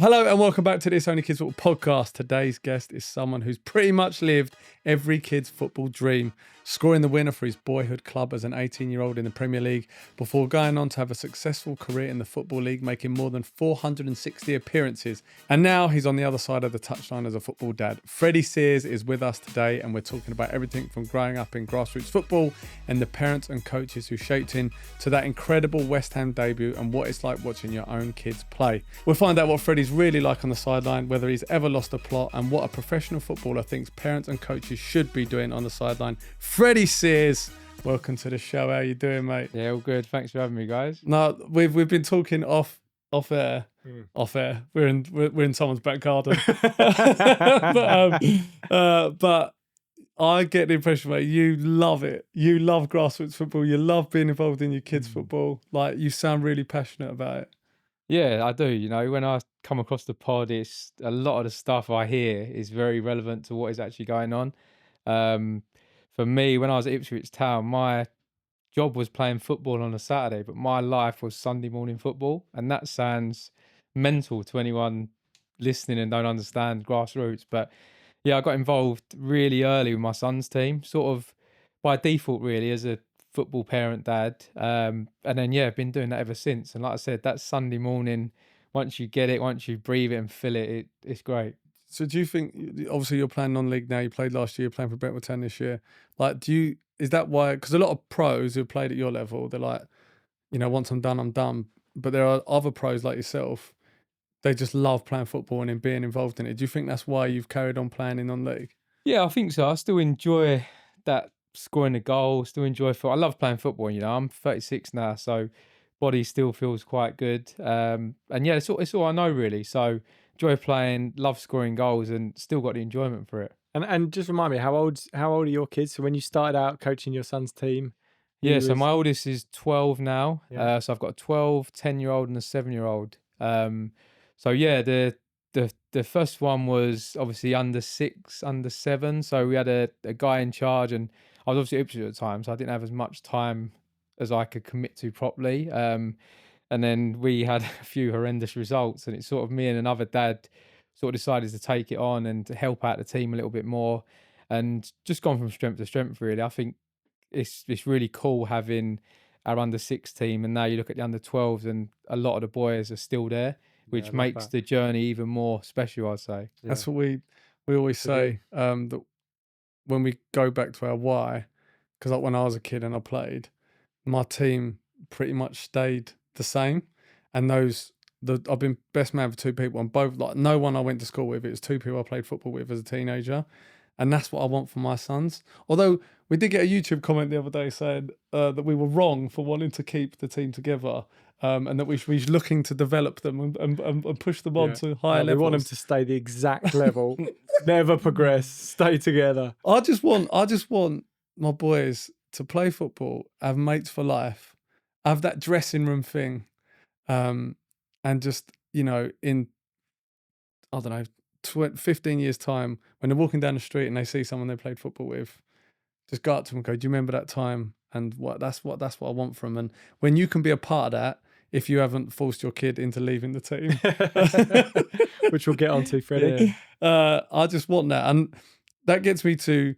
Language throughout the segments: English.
Hello and welcome back to this Only Kids Football podcast. Today's guest is someone who's pretty much lived every kid's football dream, scoring the winner for his boyhood club as an 18-year-old in the Premier League before going on to have a successful career in the Football League, making more than 460 appearances. And now he's on the other side of the touchline as a football dad. Freddie Sears is with us today and we're talking about everything from growing up in grassroots football and the parents and coaches who shaped him to that incredible West Ham debut and what it's like watching your own kids play. We'll find out what Freddie's really like on the sideline, whether he's ever lost a plot, and what a professional footballer thinks parents and coaches should be doing on the sideline. Freddie Sears, welcome to the show. How you doing, mate? Yeah, all good. Thanks for having me, guys. No, we've been talking off air. Off air. We're in someone's back garden. but I get the impression, mate, you love it. You love grassroots football. You love being involved in your kids' football. Like, you sound really passionate about it. Yeah, I do. You know, when I come across the pod, it's a lot of the stuff I hear is very relevant to what is actually going on. For me, when I was at Ipswich Town, my job was playing football on a Saturday, but my life was Sunday morning football. And that sounds mental to anyone listening and don't understand grassroots. But yeah, I got involved really early with my son's team, sort of by default, really, as a football parent dad. And then, yeah, I've been doing that ever since. And like I said, that Sunday morning, once you get it, once you breathe it and feel it, it's great. So do you think, obviously you're playing non-league now, you played last year, you're playing for Brentwood Town this year. Like, is that why, because a lot of pros who played at your level, they're like, you know, once I'm done, I'm done. But there are other pros like yourself, they just love playing football and in being involved in it. Do you think that's why you've carried on playing in non-league? Yeah, I think so. I still enjoy that scoring a goal, still enjoy football. I love playing football, you know. I'm 36 now, so body still feels quite good. And yeah, it's all I know really. So enjoy playing, love scoring goals and still got the enjoyment for it. And just remind me, how old are your kids? So when you started out coaching your son's team? Yeah, so my oldest is 12 now. Yeah. So I've got a 12, 10-year-old and a 7-year-old. So yeah, the first one was obviously under 6, under 7. So we had a guy in charge, and I was obviously at Ipswich at the time, so I didn't have as much time as I could commit to properly. And then we had a few horrendous results, and it's sort of me and another dad sort of decided to take it on and to help out the team a little bit more, and just gone from strength to strength. Really, I think it's really cool having our under 6 team, and now you look at the under 12s, and a lot of the boys are still there, which makes the journey even more special, I'd say. Yeah. That's what we always say, that when we go back to our why, because like when I was a kid and I played, my team pretty much stayed the same. And I've been best man for 2 people, and both, like, no one I went to school with. It was 2 people I played football with as a teenager. And that's what I want for my sons. Although we did get a YouTube comment the other day saying that we were wrong for wanting to keep the team together, and that we should be looking to develop them and push them on to higher levels. We want them to stay the exact level, never progress, stay together. I just want my boys to play football, have mates for life, have that dressing room thing, and just, you know, in, I don't know, 15 years time, when they're walking down the street and they see someone they played football with, just go up to them and go, do you remember that time? And that's what I want from them. And when you can be a part of that, if you haven't forced your kid into leaving the team, which we'll get onto, Freddie. I just want that. And that gets me to,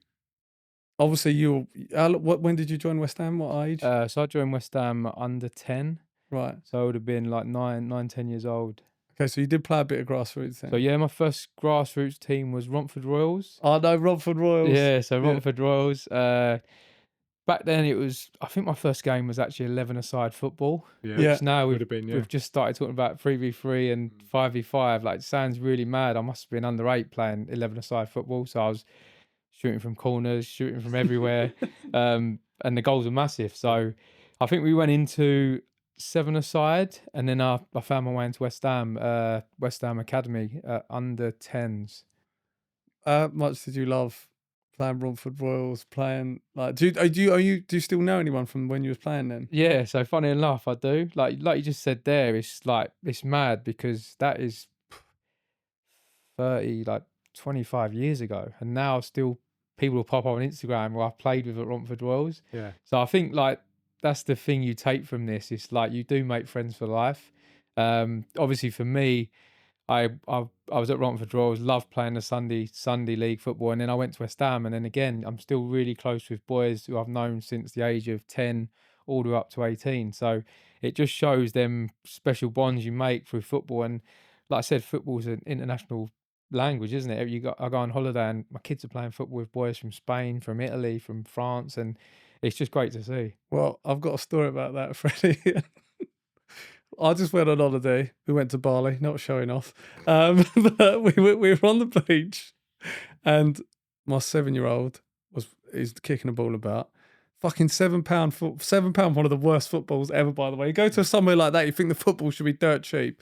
obviously when did you join West Ham? What age? So I joined West Ham under 10. Right. So I would have been like 9, 10 years old. Okay, so you did play a bit of grassroots then. So yeah, my first grassroots team was Romford Royals. Oh no, Romford Royals. Yeah, so Romford Royals. Back then it was, I think my first game was actually 11-a-side football. Yeah. Which now we've just started talking about 3v3 and 5v5. Like, it sounds really mad. I must have been under 8 playing 11-a-side football. So I was shooting from corners, shooting from everywhere. And the goals were massive. So I think we went into 7-a-side, and then I found my way into West Ham Academy, under 10s. Much did you love playing Romford Royals? Playing, like, do you still know anyone from when you was playing then? Yeah, so funny enough, I do. Like you just said there, it's mad because that is 25 years ago, and now still people will pop up on Instagram who I played with at Romford Royals. Yeah. So I think, like, that's the thing you take from this. It's like you do make friends for life. Obviously for me, I was at Romford Royals, loved playing the Sunday league football, and then I went to West Ham, and then again, I'm still really close with boys who I've known since the age of 10 all the way up to 18. So it just shows them special bonds you make through football. And like I said, football's an international language, isn't it? I go on holiday and my kids are playing football with boys from Spain, from Italy, from France, and it's just great to see. Well, I've got a story about that, Freddie. I just went on holiday. We went to Bali, not showing off. But we were on the beach, and my 7-year-old is kicking a ball about. Fucking £7, £7, one of the worst footballs ever, by the way. You go to somewhere like that, you think the football should be dirt cheap.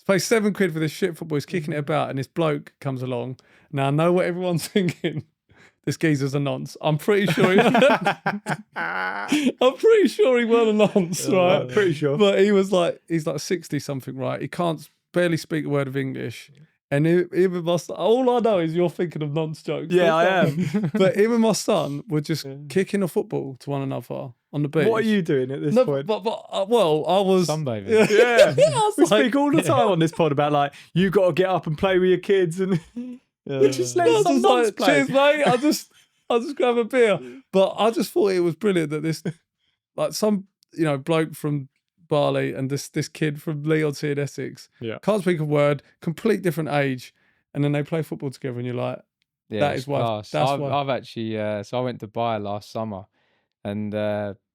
Let's pay £7 for this shit football. He's kicking it about, and this bloke comes along. Now I know what everyone's thinking. This geezer's a nonce. I'm pretty sure. I'm pretty sure he weren't a nonce, right? Pretty sure. But he's like 60 something, right? He can't barely speak a word of English. And him and my son, all I know is you're thinking of nonce jokes. Yeah, I am. But him and my son were just kicking a football to one another on the beach. What are you doing at this No, point? well, I was Sunbathing. Yeah. I was We like- speak all the time on this pod about like you got to get up and play with your kids, and we just let I was some just nonce like, play. cheers, mate. I'll just grab a beer. But I just thought it was brilliant that this, like some, bloke from Bali and this kid from Leeds in Essex, Yeah. can't speak a word, complete different age, and then they play football together, and you're like, Yeah, That it's is why- class. that's I've, why- I've actually, so I went to Dubai last summer, and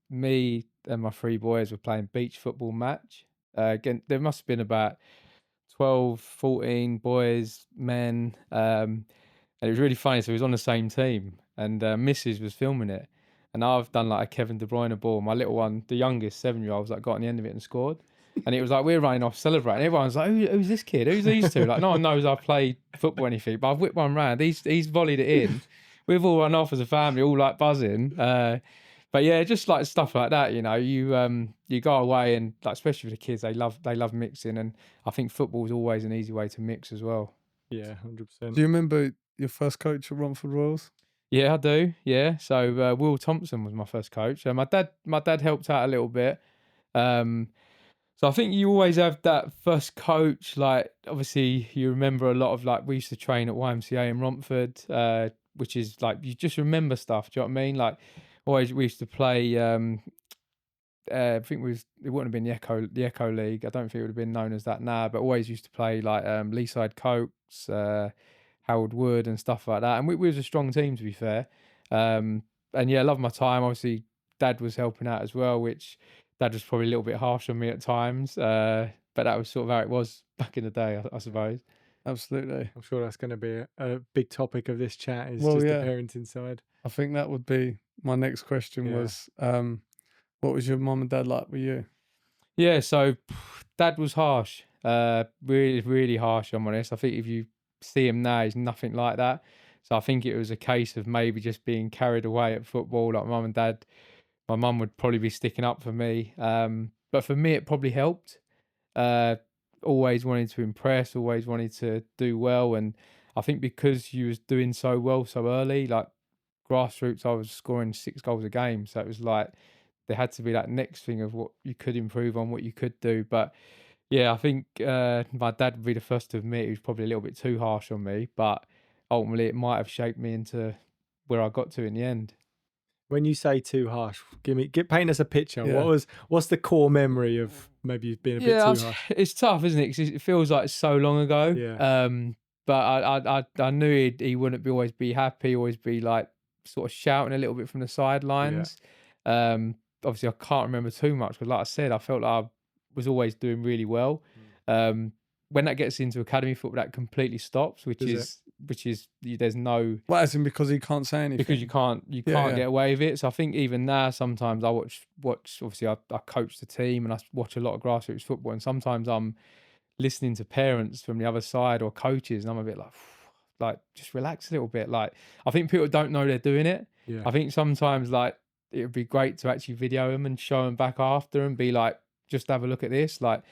me and my 3 boys were playing beach football match. Again, there must have been about 12, 14 boys, men, and it was really funny. So we was on the same team, and Mrs. was filming it, and I've done like a Kevin De Bruyne ball. My little one, the youngest 7-year-old, was like got on the end of it and scored. And it was like we're running off celebrating. Everyone's like, "Who's this kid? Who's these two?" Like no one knows I play football or anything, but I've whipped one round. He's volleyed it in. We've all run off as a family, all like buzzing. But yeah, just like stuff like that. You go away and like especially for the kids, they love mixing, and I think football is always an easy way to mix as well. Yeah, 100%. do you remember your first coach at Romford Royals? Yeah, I do. Yeah, so Will Thompson was my first coach. My dad helped out a little bit. So I think you always have that first coach. Like obviously, you remember a lot of like we used to train at YMCA in Romford, which is like you just remember stuff. Do you know what I mean? Like always we used to play. I think it wouldn't have been the Echo League. I don't think it would have been known as that now, but always used to play like Leaside Cokes, Howard Wood and stuff like that. And we was a strong team to be fair. And yeah, I love my time. Obviously, Dad was helping out as well, which Dad was probably a little bit harsh on me at times. But that was sort of how it was back in the day, I suppose. Absolutely. I'm sure that's going to be a big topic of this chat. Is Well, just yeah. the parenting side. I think that would be my next question. Yeah. Was what was your mum and dad like with you? Yeah, so Dad was harsh, really, really harsh. I'm honest. I think if you see him now, he's nothing like that. So I think it was a case of maybe just being carried away at football. Like mum and dad, my mum would probably be sticking up for me, but for me it probably helped. Always wanted to impress, always wanted to do well, and I think because you was doing so well so early, like Grassroots, I was scoring 6 goals a game, so it was like there had to be that next thing of what you could improve on, what you could do. But yeah, I think my dad would be the first to admit he was probably a little bit too harsh on me, but ultimately it might have shaped me into where I got to in the end. When you say too harsh, paint us a picture. Yeah. What's the core memory of maybe being a bit too harsh? It's tough, isn't it? 'Cause it feels like it's so long ago. Yeah. But I knew he wouldn't always be happy, always be like sort of shouting a little bit from the sidelines. Obviously, I can't remember too much because, like I said, I felt like I was always doing really well. When that gets into academy football, that completely stops, which Does is there's no Well, as in because he can't say anything. because you can't Yeah, get away with it. So I think even now sometimes I watch obviously I coach the team and I watch a lot of grassroots football, and sometimes I'm listening to parents from the other side or coaches and I'm a bit like just relax a little bit. Like I think people don't know they're doing it. Yeah. I think sometimes like it would be great to actually video them and show them back after and be like, just have a look at this. Like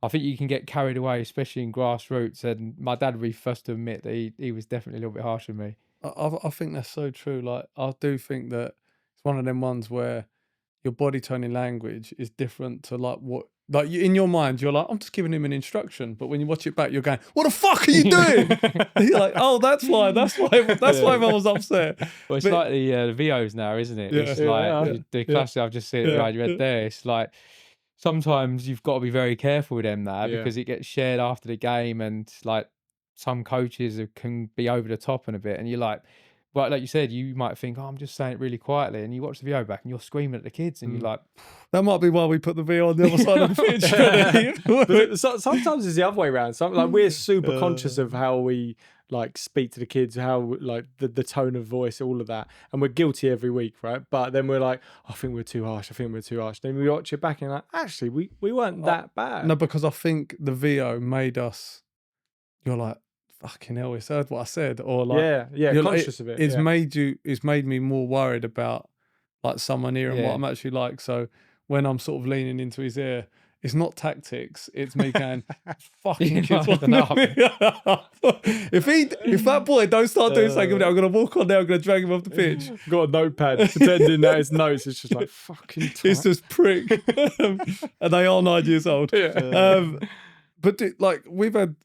I think you can get carried away, especially in grassroots. And my dad would be first to admit that he was definitely a little bit harsh on me. I think that's so true. Like I do think that it's one of them ones where your body tone and language is different to like what Like in your mind, you're like, I'm just giving him an instruction. But when you watch it back, you're going, what the fuck are you doing? And you're like, oh, that's why everyone was upset. Well, it's But- like the VOs now, isn't it? Yeah. It's Yeah, like yeah. the classic. I've just seen it Yeah. behind your head there. It's like sometimes you've got to be very careful with them now Yeah. because it gets shared after the game, and like some coaches can be over the top and a bit, and you're like. But like you said, you might think, oh, I'm just saying it really quietly, and you watch the VO back and you're screaming at the kids, and you're like, That might be why we put the V on the other side of the pitch. But sometimes it's the other way around. Like we're super conscious of how we like speak to the kids, how like the tone of voice, all of that, and we're guilty every week, right? But then we're like, I think we're too harsh. Then we watch it back and like, actually, we weren't that bad. No, because I think the VO made us. You're like, fucking hell, it's heard what I said, or like, yeah, you're like, conscious of it. It's yeah. made me more worried about like someone here and what Yeah. I'm actually like. So when I'm sort of leaning into his ear, it's not tactics. It's me going, fucking kids. Liven up. If that boy don't start doing something, I'm gonna walk on there. I'm gonna drag him off the pitch. Got a notepad pretending that it's notes. It's just like fucking. It's just prick, and they are 9 years old. But like we've had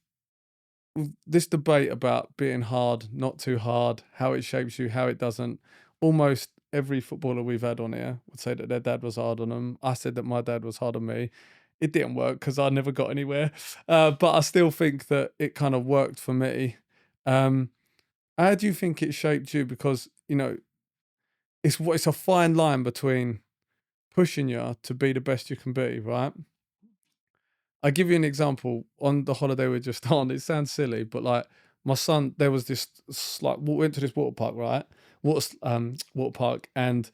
this debate about being hard, not too hard, how it shapes you, how it doesn't. Almost every footballer we've had on here would say that their dad was hard on them. I said that my dad was hard on me. It didn't work because I never got anywhere. But I still think that it kind of worked for me. How do you think it shaped you? Because, you know, it's a fine line between pushing you to be the best you can be, right? I give you an example. On the holiday we're just on, it sounds silly, but like my son, there was this like we went to this water park, right? Water park, and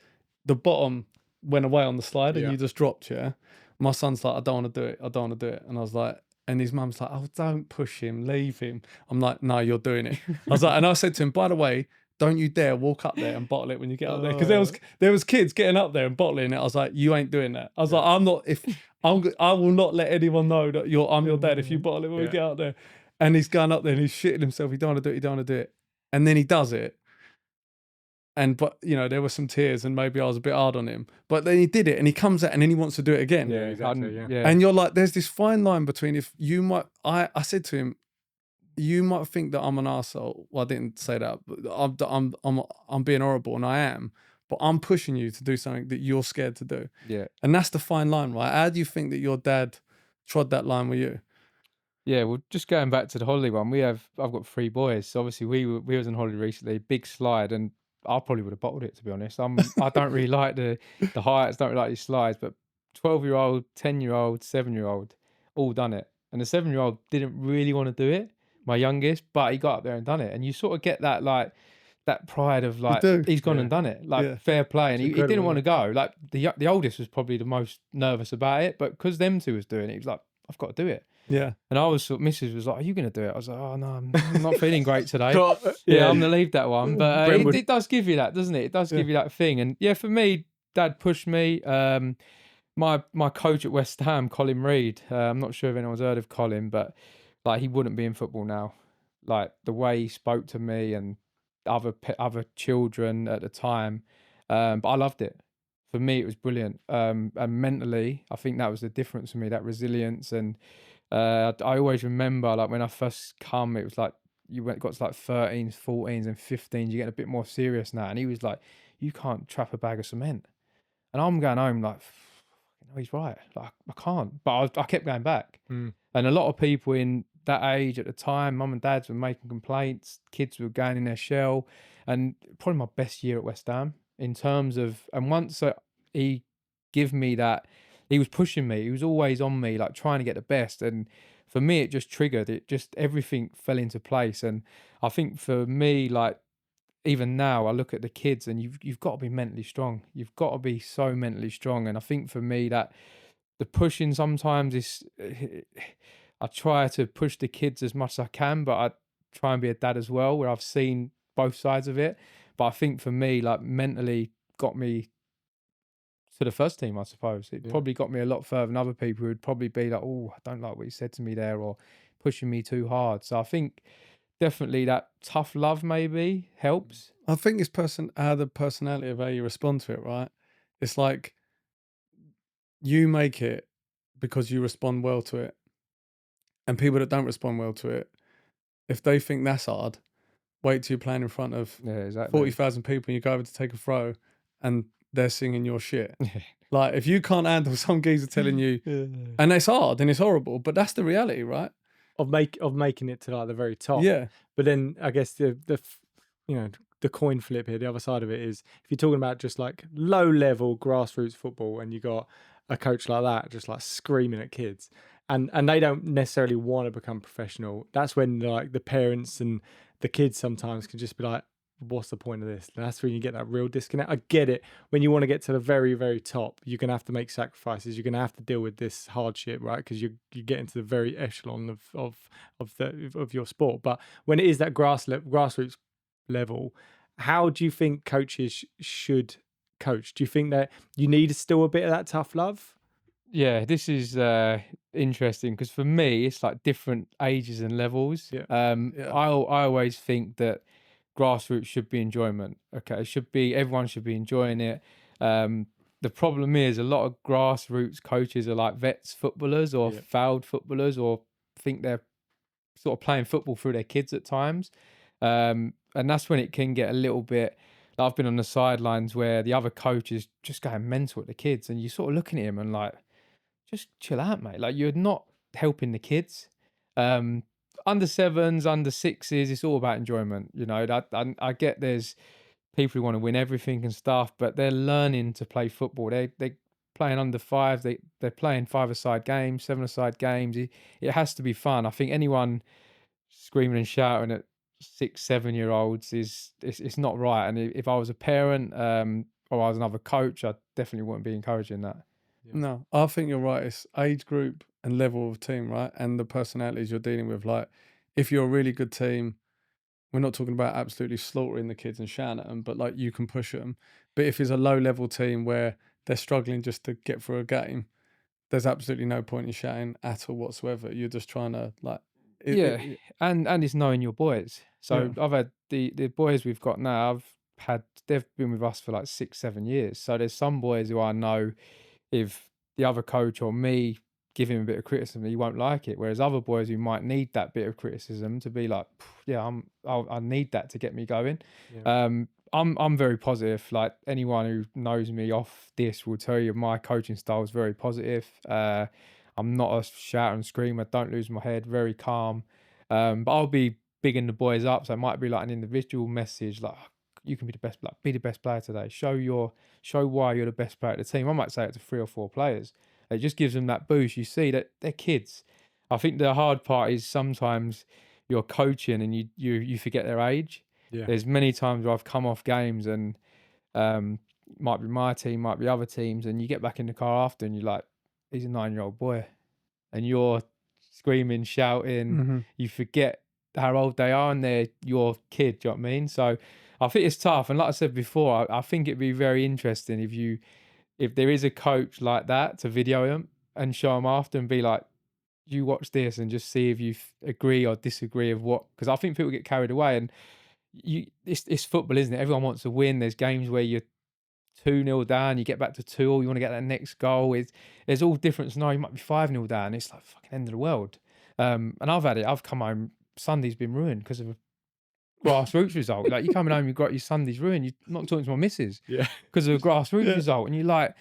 the bottom went away on the slide, and Yeah. you just dropped. Yeah, my son's like, I don't want to do it. I don't want to do it, and I was like, and his mum's like, oh, don't push him, leave him. I'm like, no, you're doing it. I was like, and I said to him, by the way, don't you dare walk up there and bottle it when you get up there, because there was kids getting up there and bottling it. I was like, you ain't doing that. I was like, I will not let anyone know that I'm your dad if you bottle it when we get out there. And he's going up there and he's shitting himself. He don't want to do it. He don't want to do it. And then he does it. But you know, there were some tears and maybe I was a bit hard on him. But then he did it and he comes out and then he wants to do it again. Yeah, exactly. Yeah. And you're like, there's this fine line between if you might. I said to him, you might think that I'm an arsehole. Well, I didn't say that, but I'm being horrible, and I am. But I'm pushing you to do something that you're scared to do. Yeah. And that's the fine line, right? How do you think that your dad trod that line with you? Yeah, well, just going back to the holiday one, I've got 3 boys. So obviously we was on holiday recently, big slide, and I probably would have bottled it, to be honest. I don't really like the heights, don't really like these slides, but 12-year-old, 10-year-old, 7-year-old, all done it. And the 7-year-old didn't really want to do it, my youngest, but he got up there and done it. And you sort of get that like that pride of like do. he's gone Yeah. and done it, like Yeah. fair play. And he didn't incredible, want to go. Like the oldest was probably the most nervous about it, but because them two was doing it, he was like, I've got to do it. Yeah. And I was Mrs. was like, are you going to do it? I was like, oh no, I'm not feeling great today. Got- Yeah, I'm going to leave that one. But Brent would- it does give you that, doesn't it? It does give you that thing. And yeah, for me, Dad pushed me. My coach at West Ham, Colin Reid, I'm not sure if anyone's heard of Colin, but like he wouldn't be in football now. Like the way he spoke to me and other children at the time. But I loved it. For me, it was brilliant. And mentally, I think that was the difference for me, that resilience. And I always remember, like when I first come, it was like got to like 13s, 14s, and 15s. You're getting a bit more serious now. And he was like, "You can't trap a bag of cement." And I'm going home like, "No, he's right. Like I can't." But I kept going back. Mm. And a lot of people in that age at the time, mum and dads were making complaints. Kids were going in their shell. And probably my best year at West Ham in terms of. And once he give me that. He was pushing me. He was always on me, like trying to get the best. And for me, it just triggered. It just everything fell into place. And I think for me, like even now, I look at the kids, and you've got to be mentally strong. You've got to be so mentally strong. And I think for me, that the pushing sometimes is. I try to push the kids as much as I can, but I try and be a dad as well, where I've seen both sides of it. But I think for me, like mentally, got me to the first team, I suppose. It probably got me a lot further than other people who would probably be like, oh, I don't like what you said to me there, or pushing me too hard. So I think definitely that tough love maybe helps. I think it's the personality of how you respond to it, right? It's like you make it because you respond well to it. And people that don't respond well to it, if they think that's hard, wait till you're playing in front of Yeah, exactly. 40,000 people and you go over to take a throw and they're singing your shit. Like, if you can't handle some geezer telling you, and it's hard and it's horrible, but that's the reality, right? Of making it to like the very top. Yeah. But then I guess the you know, the coin flip here, the other side of it is, if you're talking about just like low level grassroots football and you got a coach like that just like screaming at kids and they don't necessarily want to become professional, that's when like the parents and the kids sometimes can just be like, what's the point of this? And that's when you get that real disconnect. I get it. When you want to get to the very, very top, you're going to have to make sacrifices. You're going to have to deal with this hardship, right? Because you get into the very echelon of your sport. But when it is that grassroots level, how do you think coaches should coach? Do you think that you need still a bit of that tough love? Yeah, this is interesting because for me, it's like different ages and levels. Yeah. I always think that grassroots should be enjoyment. Okay, it should be, everyone should be enjoying it. The problem is a lot of grassroots coaches are like vets footballers or failed footballers, or think they're sort of playing football through their kids at times. And that's when it can get a little bit. I've been on the sidelines where the other coach is just going mental at the kids, and you're sort of looking at him and like, just chill out, mate. Like, you're not helping the kids. Under sevens, under sixes, it's all about enjoyment. You know, I get there's people who want to win everything and stuff, but they're learning to play football. They're playing under five. They're playing 5-a-side games, 7-a-side games. It has to be fun. I think anyone screaming and shouting at 6-7-year-olds it's not right. And if I was a parent or I was another coach, I definitely wouldn't be encouraging that. No, I think you're right. It's age group and level of team, right? And the personalities you're dealing with. Like, if you're a really good team, we're not talking about absolutely slaughtering the kids and shouting at them, but like, you can push them. But if it's a low level team where they're struggling just to get through a game, there's absolutely no point in shouting at all whatsoever. You're just trying to like, and it's knowing your boys. So I've had the boys we've got now. They've been with us for like 6-7 years. So there's some boys who I know, if the other coach or me give him a bit of criticism, he won't like it. Whereas other boys who might need that bit of criticism to be like, yeah, I need that to get me going. Yeah. I'm very positive. Like, anyone who knows me off this will tell you my coaching style is very positive. I'm not a shout and screamer. Don't lose my head. Very calm. But I'll be bigging the boys up. So it might be like an individual message, like, you can be the best, like, be the best player today. Show why you're the best player at the team. I might say it to 3 or 4 players. It just gives them that boost. You see that they're kids. I think the hard part is sometimes you're coaching and you forget their age. Yeah. There's many times where I've come off games and might be my team, might be other teams, and you get back in the car after and you're like, he's a 9-year-old boy. And you're screaming, shouting. Mm-hmm. You forget how old they are and they're your kid. Do you know what I mean? So I think it's tough. And like I said before, I think it'd be very interesting if there is a coach like that, to video them and show them after and be like, you watch this, and just see if you agree or disagree of what, because I think people get carried away, and it's football, isn't it? Everyone wants to win. There's games where you're 2-0 down, you get back to 2, you want to get that next goal. There's all different scenarios. You might be 5-0 down. It's like fucking end of the world. And I've had it. I've come home, Sunday's been ruined because of a grassroots result. Like, you coming home, you've got your Sunday's ruined. You're not talking to my missus because of a grassroots result. And you like,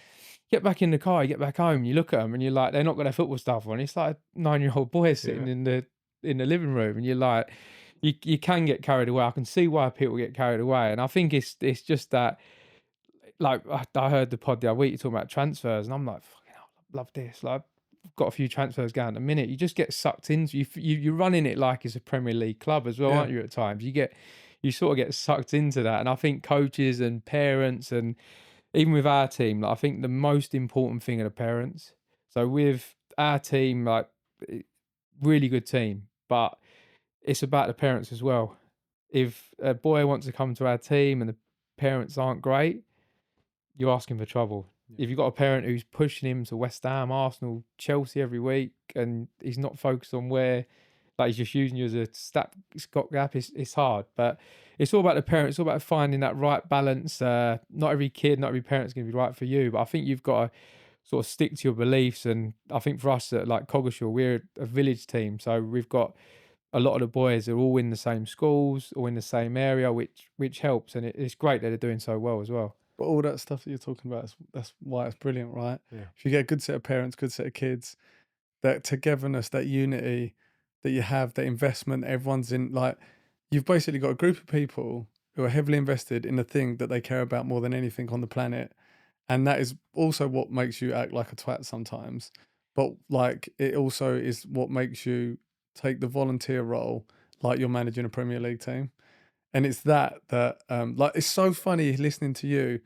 get back in the car, you get back home, you look at them and you're like, they're not got their football stuff on. It's like a 9-year-old boy sitting in the living room, and you're like, you can get carried away. I can see why people get carried away. And I think it's just that, like, I heard the pod the other week, you talking about transfers, and I'm like, fucking hell, I love this. Like, I've got a few transfers going at the minute. You just get sucked into, you're running it like it's a Premier League club as well, aren't you, at times? You sort of get sucked into that. And I think coaches and parents, and even with our team, like, I think the most important thing are the parents. So with our team, like, really good team, but it's about the parents as well. If a boy wants to come to our team and the parents aren't great, you're asking for trouble. Yeah. If you've got a parent who's pushing him to West Ham, Arsenal, Chelsea every week, and he's not focused on where, like, he's just using you as a stopgap, it's hard. But it's all about the parents. It's all about finding that right balance. Not every kid, not every parent's going to be right for you. But I think you've got to sort of stick to your beliefs. And I think for us at like Coggeshall, we're a village team, so we've got a lot of the boys are all in the same schools or in the same area, which helps, and it's great that they're doing so well as well. But all that stuff that you're talking about, that's why it's brilliant, right? Yeah. If you get a good set of parents, good set of kids, that togetherness, that unity that you have, that investment, everyone's in, like, you've basically got a group of people who are heavily invested in the thing that they care about more than anything on the planet. And that is also what makes you act like a twat sometimes. But like, it also is what makes you take the volunteer role like you're managing a Premier League team. And it's that like, it's so funny listening to you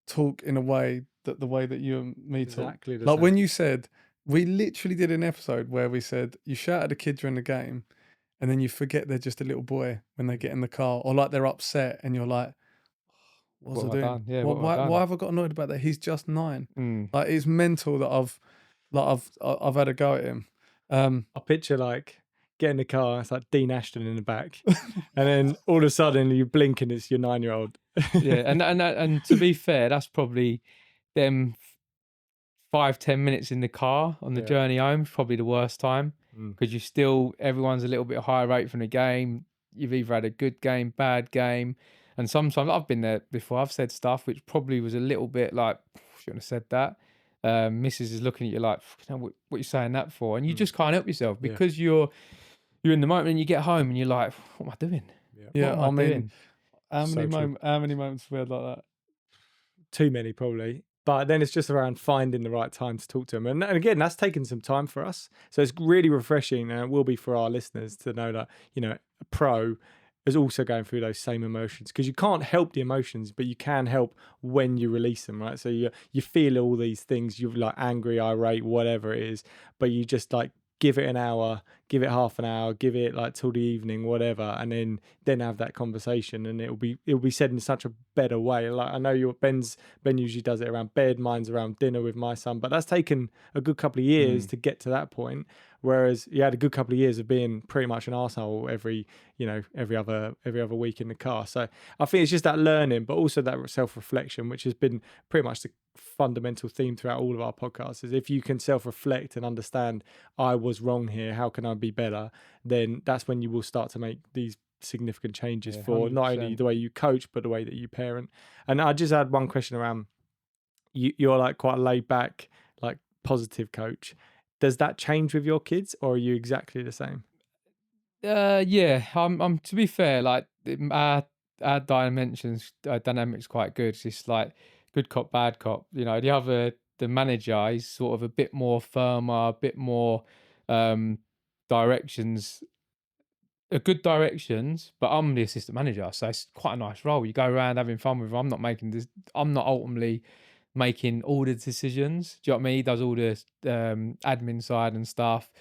talk in a way that the way that you and me talk. Exactly the Like same. when you said, we literally did an episode where we said you shout at a kid during the game and then you forget they're just a little boy when they get in the car, or like they're upset and you're like, what's What I have I doing? done? Yeah, Why, what have I done? why have I got annoyed about that? He's just 9. Mm. Like, it's mental that I've had a go at him. I picture like get in the car, it's like Dean Ashton in the back, and then all of a sudden you blink and it's your 9-year-old. Yeah, and to be fair, that's probably them 5-10 minutes in the car on the Yeah. journey home, probably the worst time, Mm. because everyone's a little bit higher rate from the game. You've either had a good game, bad game, and sometimes I've been there before. I've said stuff which probably was a little bit like, shouldn't have said that. Mrs. is looking at you like, what are you saying that for? And you just can't help yourself Yeah. because you're in the moment, and you get home and you're like, what am I doing? Yeah, What am I doing? how So many true. how many moments have we had like that? Too many probably, but then it's just around finding the right time to talk to them, and again that's taken some time for us, so it's really refreshing, and it will be for our listeners to know that, you know, a pro is also going through those same emotions, because you can't help the emotions, but you can help when you release them, right? So you feel all these things, you're like angry, irate, whatever it is, but you just like give it an hour, give it half an hour, give it like till the evening, whatever, and then have that conversation, and it'll be said in such a better way. Like, I know Ben usually does it around bed, mine's around dinner with my son, but that's taken a good couple of years to get to that point. Whereas you had a good couple of years of being pretty much an arsehole every other week in the car. So I think it's just that learning, but also that self-reflection, which has been pretty much the fundamental theme throughout all of our podcasts, is if you can self-reflect and understand, I was wrong here, how can I be better, then that's when you will start to make these significant changes for not only 100%. the way you coach, but the way that you parent. And I just had one question around, you're like quite a laid back, like positive coach. Does that change with your kids, or are you exactly the same? Yeah, I'm to be fair, like our dynamics quite good. It's just like good cop, bad cop. You know, the manager is sort of a bit more firmer, a bit more directions, good directions, but I'm the assistant manager, so it's quite a nice role. You go around having fun with him. I'm not ultimately making all the decisions. Do you know what I mean? He does all the admin side and stuff.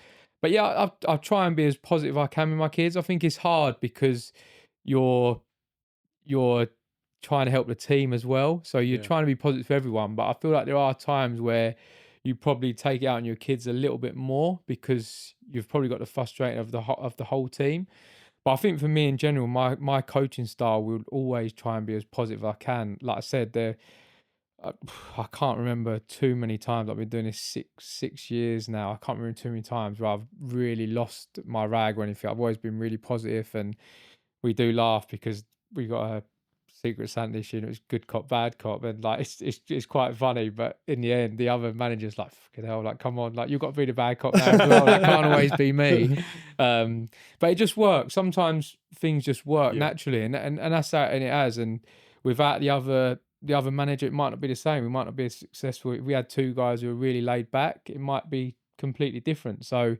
But yeah, I try and be as positive as I can with my kids. I think it's hard because you're trying to help the team as well. So you're trying to be positive for everyone. But I feel like there are times where you probably take it out on your kids a little bit more because you've probably got the frustration of the whole team. But I think for me in general, my coaching style will always try and be as positive as I can. Like I said, I can't remember too many times. I've been doing this six years now. I can't remember too many times where I've really lost my rag or anything. I've always been really positive, and we do laugh because we got a Secret Santa issue and it was good cop, bad cop, and like it's quite funny. But in the end, the other manager's like, fucking hell, like come on, like you've got to be the bad cop now as well. That can't always be me. But it just works. Sometimes things just work naturally, and that's how it has. And without the other manager, it might not be the same. We might not be as successful. If we had two guys who are really laid back, it might be completely different. So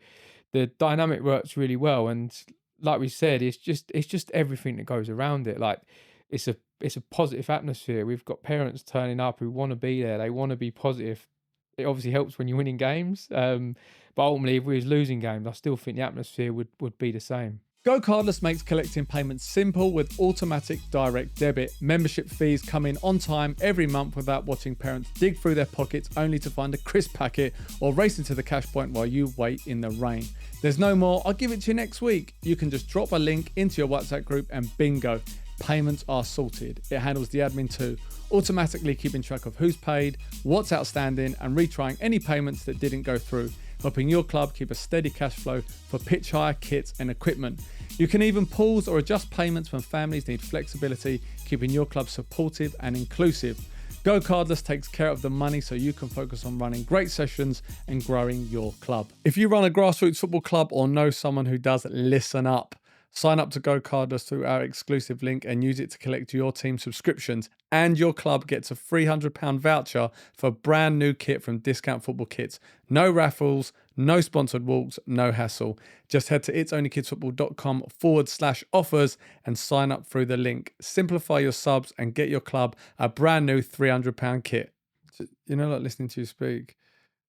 the dynamic works really well. And like we said, it's just everything that goes around it. Like it's a positive atmosphere. We've got parents turning up who want to be there. They want to be positive. It obviously helps when you're winning games. But ultimately, if we was losing games, I still think the atmosphere would be the same. Go Cardless makes collecting payments simple with automatic direct debit. Membership fees come in on time every month without watching parents dig through their pockets only to find a crisp packet or race into the cash point while you wait in the rain. There's no more, I'll give it to you next week. You can just drop a link into your WhatsApp group and bingo, payments are sorted. It handles the admin too. automatically keeping track of who's paid, what's outstanding, and retrying any payments that didn't go through, helping your club keep a steady cash flow for pitch hire, kits, and equipment. You can even pause or adjust payments when families need flexibility, keeping your club supportive and inclusive. Go Cardless takes care of the money so you can focus on running great sessions and growing your club. If you run a grassroots football club or know someone who does, listen up. Sign up to Go Cardless through our exclusive link and use it to collect your team subscriptions. And your club gets a £300 voucher for a brand new kit from Discount Football Kits. No raffles, no sponsored walks, no hassle. Just head to itsonlykidsfootball.com/offers and sign up through the link. Simplify your subs and get your club a brand new £300 kit. You know, like listening to you speak,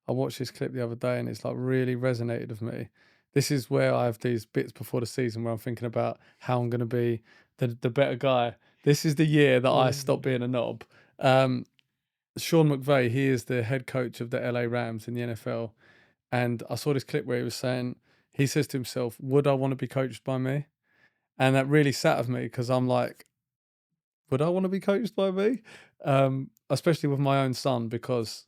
I watched this clip the other day and it's like really resonated with me. This is where I have these bits before the season where I'm thinking about how I'm going to be the better guy. This is the year that I stop being a knob. Sean McVay, he is the head coach of the LA Rams in the NFL. And I saw this clip where he was saying, he says to himself, would I want to be coached by me? And that really sat with me because I'm like, would I want to be coached by me? Especially with my own son, because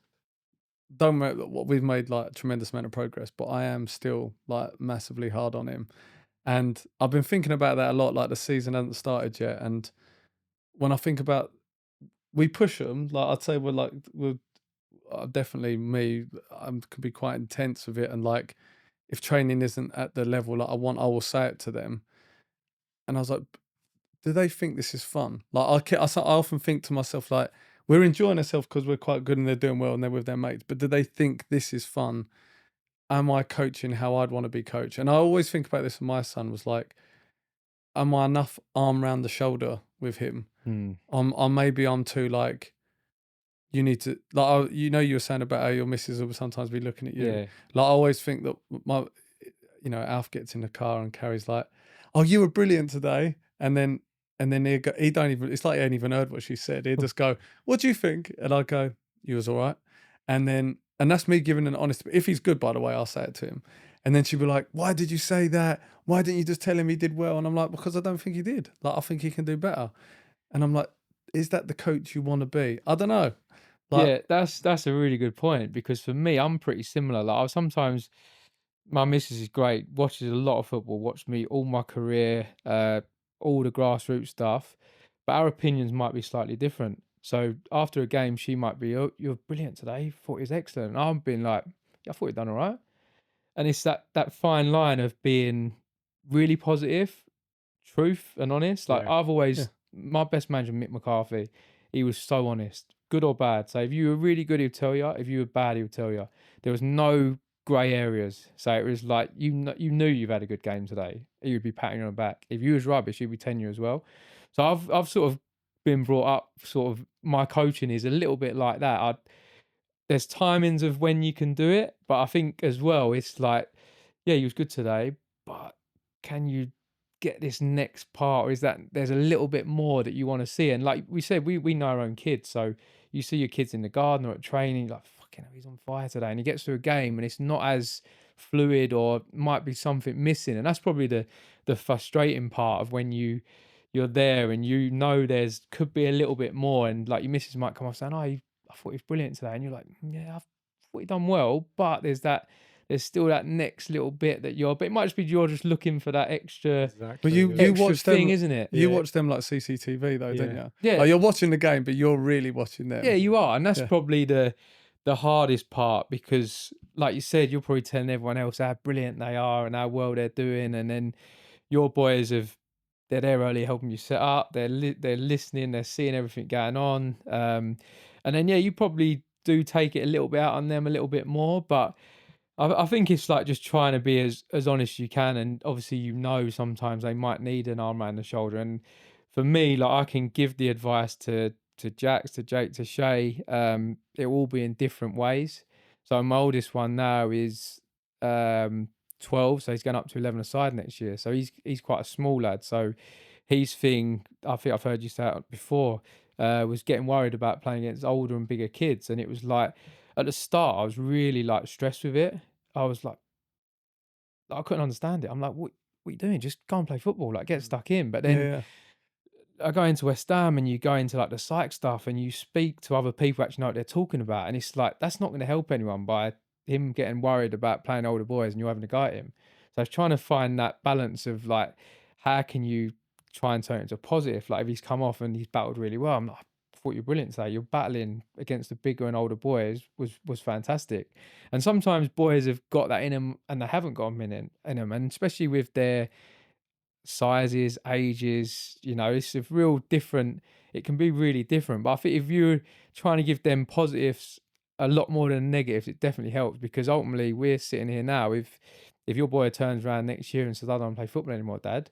don't know what we've made like a tremendous amount of progress, but I am still like massively hard on him. And I've been thinking about that a lot, like the season hasn't started yet. And when I think about, we push them, like I'd say we're definitely me, I can be quite intense with it. And like, if training isn't at the level like I want, I will say it to them. And I was like, do they think this is fun? Like I often think to myself, like, we're enjoying ourselves because we're quite good and they're doing well and they're with their mates. But do they think this is fun? Am I coaching how I'd want to be coached? And I always think about this with my son, was like, am I enough arm around the shoulder with him? Maybe I'm too like, you need to, like, you were saying about how your missus will sometimes be looking at you. Yeah. Like, I always think that Alf gets in the car and Carrie's like, oh, you were brilliant today. And then he don't even, it's like he ain't even heard what she said. He'd just go, what do you think? And I go, you was all right. And that's me giving an honest, if he's good, by the way, I'll say it to him. And then she'd be like, why did you say that? Why didn't you just tell him he did well? And I'm like, because I don't think he did. Like, I think he can do better. And I'm like, is that the coach you want to be? I don't know. Like, yeah, that's a really good point, because for me, I'm pretty similar. Like, sometimes my missus is great, watches a lot of football, watched me all my career, all the grassroots stuff, but our opinions might be slightly different. So after a game, she might be, oh, you're brilliant today, thought it was excellent. And I'm being like, yeah, I thought you'd done all right. And it's that fine line of being really positive, truth and honest. Like, Yeah. I've always, my best manager, Mick McCarthy, he was so honest, good or bad. So if you were really good, he'd tell you. If you were bad, he would tell you. There was no grey areas. So it was like, you knew you've had a good game today, he would be patting you on the back. If you was rubbish, he'd be telling you as well. So I've sort of been brought up, sort of, my coaching is a little bit like that. There's timings of when you can do it, but I think as well, it's like, yeah, you was good today, but can you get this next part? Or is that there's a little bit more that you want to see? And like we said, we know our own kids, so you see your kids in the garden or at training, like, fucking hell, he's on fire today, and he gets to a game and it's not as fluid, or might be something missing. And that's probably the frustrating part of when you're there and there's could be a little bit more, and like your missus might come off saying, oh, I thought he was brilliant today, and you're like, yeah, I thought he done well, but there's still that next little bit that but it might just be you're just looking for that extra. Exactly. but you extra watch thing, them, isn't it? you Yeah. watch them like CCTV though, don't you? Yeah. Like, you're watching the game, but you're really watching them. Yeah, you are, and that's Yeah. probably the hardest part, because like you said, you're probably telling everyone else how brilliant they are and how well they're doing, and then your boys they're there early helping you set up, they're listening, they're seeing everything going on, and then you probably do take it a little bit out on them a little bit more, but I think it's like just trying to be as honest as you can. And obviously, sometimes they might need an arm around the shoulder. And for me, like, I can give the advice to Jax, to Jake, to Shay. It will be in different ways. So my oldest one now is 12, so he's going up to 11 aside next year. So he's quite a small lad. So his thing, I think I've heard you say it before, was getting worried about playing against older and bigger kids. And it was like, at the start, I was really like stressed with it. I was like, I couldn't understand it. I'm like, what are you doing? Just go and play football, like, get stuck in. But then I go into West Ham and you go into like the psych stuff and you speak to other people who actually know what they're talking about. And it's like, that's not going to help anyone by him getting worried about playing older boys and you're having a go at him. So I was trying to find that balance of like, how can you try and turn it into a positive? Like if he's come off and he's battled really well, I'm like, I thought you're brilliant today. You're battling against the bigger and older boys was fantastic. And sometimes boys have got that in them and they haven't got them in them. And especially with their sizes, ages, it's a real different, it can be really different. But I think if you're trying to give them positives a lot more than negatives, it definitely helps because ultimately we're sitting here now. If your boy turns around next year and says, I don't play football anymore, Dad,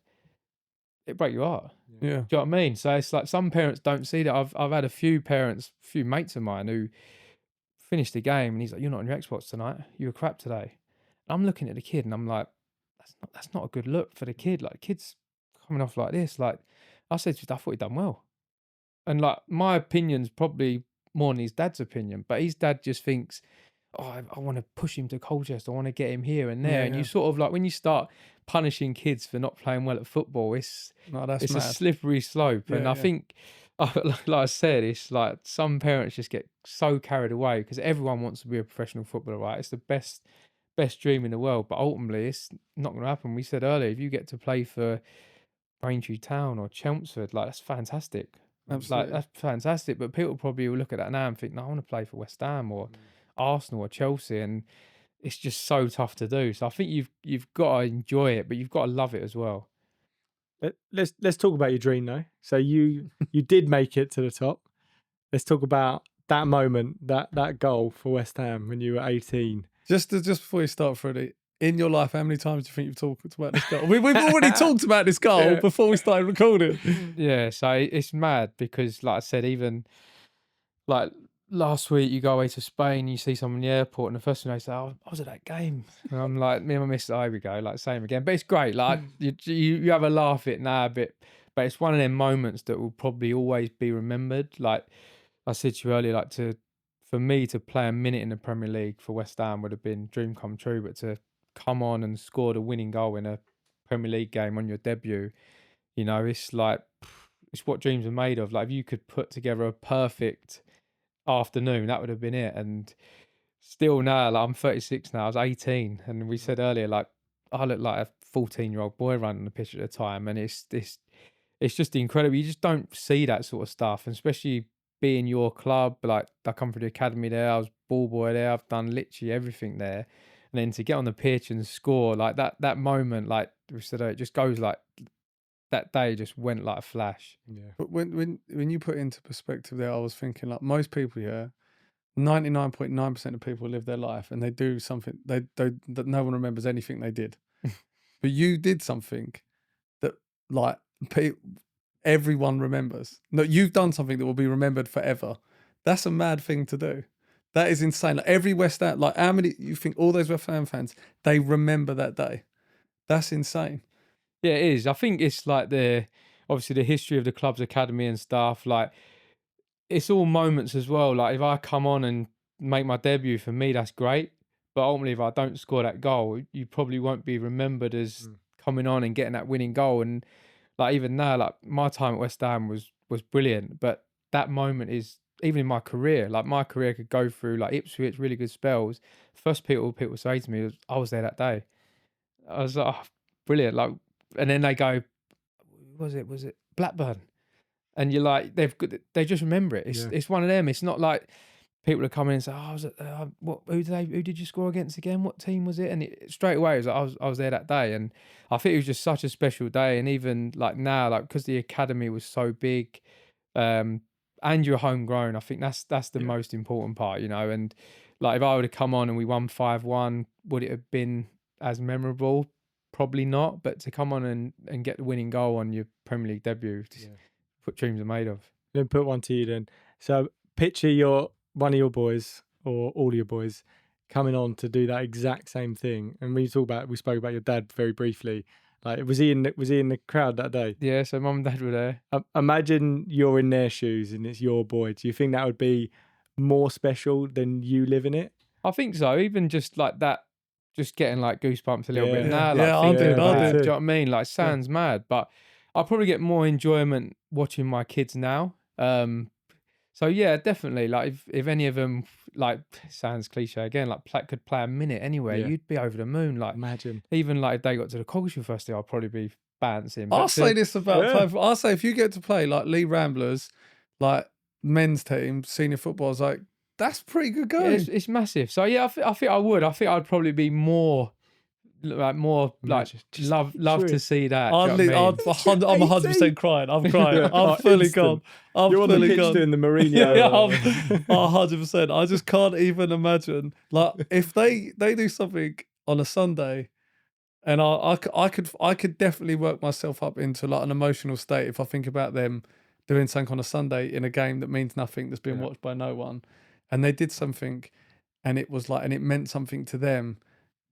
it break your heart. Yeah. Do you know what I mean? So it's like some parents don't see that. I've had a few mates of mine who finished the game and he's like, you're not on your Xbox tonight. You were crap today. I'm looking at the kid and I'm like, that's not a good look for the kid. Like, kid's coming off like this. Like, I said to him, I thought he'd done well. And like, my opinion's probably more than his dad's opinion, but his dad just thinks, oh, I want to push him to Colchester. I want to get him here and there. Yeah, and yeah. you sort of like, when you start punishing kids for not playing well at football, it's That's a mad. slippery slope. And Yeah, I yeah. think, like I said, it's like some parents just get so carried away because everyone wants to be a professional footballer, right? It's the best dream in the world, but ultimately it's not going to happen. We said earlier, if you get to play for Braintree Town or Chelmsford, like that's fantastic. Absolutely. Like that's fantastic. But people probably will look at that now and think, no, I want to play for West Ham or Arsenal or Chelsea, and it's just so tough to do. So I think you've got to enjoy it, but you've got to love it as well. Let's talk about your dream though. So you did make it to the top. Let's talk about that moment, that goal for West Ham when you were 18. Just before you start, Freddie, in your life, how many times do you think you've talked about this goal? We've already talked about this goal Yeah. before we started recording. Yeah, so it's mad because, like I said, even like last week, you go away to Spain, you see someone in the airport, and the first thing they say, "Oh, I was at that game." And I'm like, me and my missus, here we go, like same again. But it's great, like you have a laugh at it now a bit, but it's one of them moments that will probably always be remembered. Like I said to you earlier, like for me to play a minute in the Premier League for West Ham would have been dream come true, but to come on and score the winning goal in a Premier League game on your debut, it's like it's what dreams are made of. Like if you could put together a perfect afternoon, that would have been it. And still now, like I'm 36 now, I was 18, and we said earlier, like I look like a 14-year-old boy running the pitch at the time, and it's just incredible. You just don't see that sort of stuff, and especially being your club. Like I come from the academy there, I was ball boy there, I've done literally everything there, and then to get on the pitch and score like that moment, like we said, it just goes like that day just went like a flash. Yeah. But when you put it into perspective there, I was thinking like most people here, 99.9% of people live their life and they do something that no one remembers anything they did. But you did something that like everyone remembers. No, you've done something that will be remembered forever. That's a mad thing to do. That is insane. Like every West Ham, like how many you think all those West Ham fans, they remember that day. That's insane. Yeah, it is. I think it's like obviously the history of the club's academy and stuff. Like it's all moments as well. Like if I come on and make my debut, for me, that's great. But ultimately, if I don't score that goal, you probably won't be remembered as coming on and getting that winning goal. And like even now, like my time at West Ham was brilliant. But that moment is even in my career. Like my career could go through like Ipswich, really good spells. First people say to me was, "I was there that day." I was like, oh, brilliant. Like, and then they go, was it Blackburn? And you're like, they just remember it. It's one of them. It's not like people are coming and say, oh, I was at, who did you score against again? What team was it? And straight away, it was like, I was there that day. And I think it was just such a special day. And even like now, like because the academy was so big, and you're homegrown, I think that's the most important part, And like if I would have come on and we won 5-1, would it have been as memorable? Probably not. But to come on and get the winning goal on your Premier League debut, what dreams are made of. Then put one to you then. So picture one of your boys or all of your boys coming on to do that exact same thing. And we spoke about your dad very briefly. Like was he in the crowd that day? Yeah, so mum and dad were there. Imagine you're in their shoes and it's your boy. Do you think that would be more special than you living it? I think so. Even just like that, just getting like goosebumps a little bit now. Yeah, Like I did. do you know what I mean? Like sounds mad, but I probably get more enjoyment watching my kids now. So yeah, definitely. Like if any of them, like, sounds cliche again, like could play a minute anywhere, Yeah. you'd be over the moon. Like Imagine. even like if they got to the Coggles University, I'd probably be bouncing. I'll But say this about Yeah. playing. I'll say if you get to play like Lee Ramblers, like men's team, senior football, it's like that's pretty good yeah, going. it's massive. So yeah, I think I would. I think I'd probably be more Imagine. Just love picture to it. see that. Do I'm you know what I mean? 100% crying. I'm crying. Yeah. I'm Oh, fully instant. gone. I'm You're on the fully pitch gone. doing the Mourinho. Yeah, 100%. I just can't even imagine. Like if they do something on a Sunday, and I could definitely work myself up into like an emotional state if I think about them doing something on a Sunday in a game that means nothing, that's been Yeah. watched by no one, and they did something, and it was like, and it meant something to them.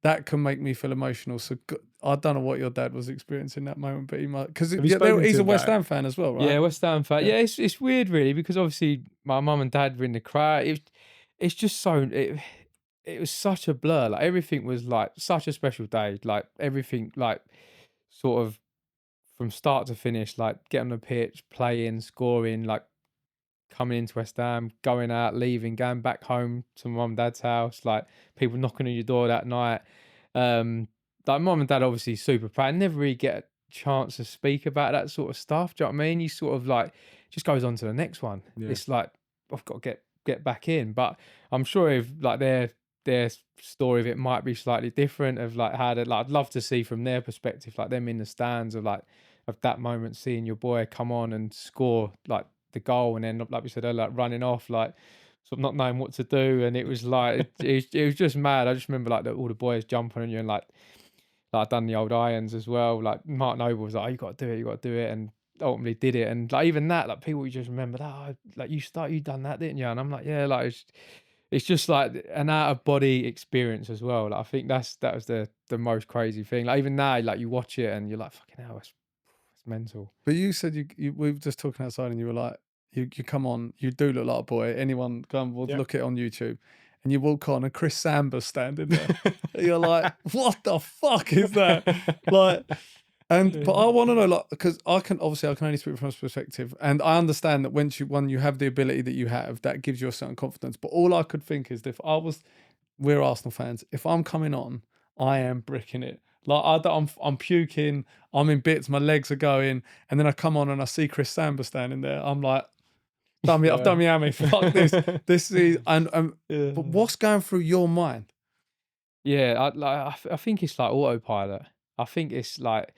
That can make me feel emotional. So I don't know what your dad was experiencing that moment, but he might, because Have you spoken he's to a him West about it? Ham fan as well, right? Yeah, West Ham fan. Yeah. Yeah, it's weird really because obviously my mum and dad were in the crowd. It's just so it was such a blur. Like everything was like such a special day. Like everything like sort of from start to finish, like getting on the pitch, playing, scoring, like coming into West Ham, going out, leaving, going back home to my mum and dad's house, like people knocking on your door that night. Like mum and dad obviously super proud. Never really get a chance to speak about that sort of stuff. Do you know what I mean? You sort of like just goes on to the next one. Yeah. It's like I've got to get back in. But I'm sure if like their story of it might be slightly different of like how they like I'd love to see from their perspective, like them in the stands of like of that moment, seeing your boy come on and score like the goal, and then like we said earlier, like running off, like sort of not knowing what to do, and it was like it was just mad. I just remember like all the boys jumping on you, and like I've done the old irons as well. Like Mark Noble was like, "Oh, you got to do it, you got to do it," and ultimately did it. And like even that, like people you just remembered, "Oh, like you done that, didn't you?" And I'm like, "Yeah," like it's just like an out of body experience as well. Like I think that was the most crazy thing. Like even now, like you watch it and you're like, "Fucking hell, it's mental." But you said we were just talking outside, and you were like, you come on, you do look like a boy. Anyone go and Yeah. look it on YouTube, and you walk on, and Chris Samber's standing there. You're like, what the fuck is that? Like, but I want to know, like, because I can only speak from his perspective, and I understand that when you have the ability that you have, that gives you a certain confidence. But all I could think is that if we're Arsenal fans, if I'm coming on, I am bricking it. Like I'm puking, I'm in bits, my legs are going, and then I come on and I see Chris Samba standing there. I'm like, I've done me hammy. Fuck this. This is Yeah. But what's going through your mind? Yeah, I think it's like autopilot. I think it's like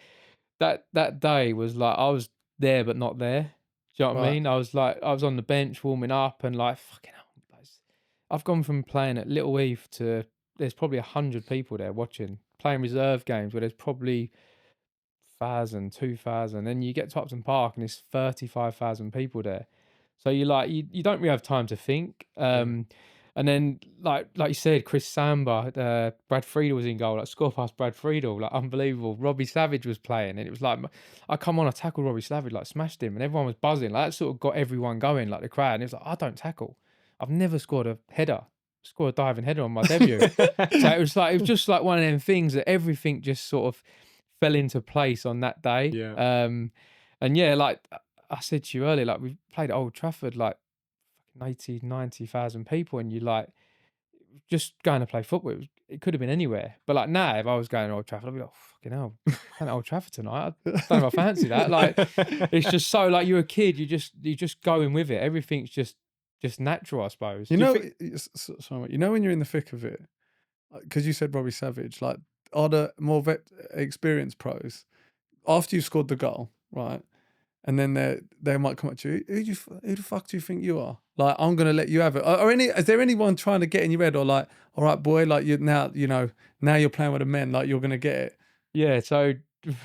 that day was like I was there but not there. Do you know what I Right. mean? I was on the bench warming up and like fucking hell. I've gone from playing at Little Heath to there's probably 100 people there watching, playing reserve games where there's probably 1,000, 2,000. Then you get to Upton Park and there's 35,000 people there. So you like you don't really have time to think. And then like you said, Chris Samba, Brad Friedel was in goal, like score past Brad Friedel, like unbelievable. Robbie Savage was playing, and it was like I come on, I tackled Robbie Savage, like smashed him, and everyone was buzzing. Like that sort of got everyone going, like the crowd. And it was like I don't tackle. I've never scored a header. Scored a diving header on my debut. So it was just like one of them things that everything just sort of fell into place on that day. Yeah. And yeah, like I said to you earlier, like we played at Old Trafford, like 80, 90,000 people, and you like just going to play football. It could have been anywhere, but like now, if I was going to Old Trafford, I'd be like, oh, fucking hell, I'm at Old Trafford tonight. I don't know if I fancy that. Like, it's just so like you're a kid, you're just going with it. Everything's just natural, I suppose. You know, sorry, you know when you're in the thick of it, because you said Robbie Savage, like are the more experienced pros after you scored the goal, right? And then they might come up to you. Who the fuck do you think you are? Like, I'm gonna let you have it. Is there anyone trying to get in your head, or like, all right, boy, like now you're playing with the men, like you're gonna get it. Yeah. So,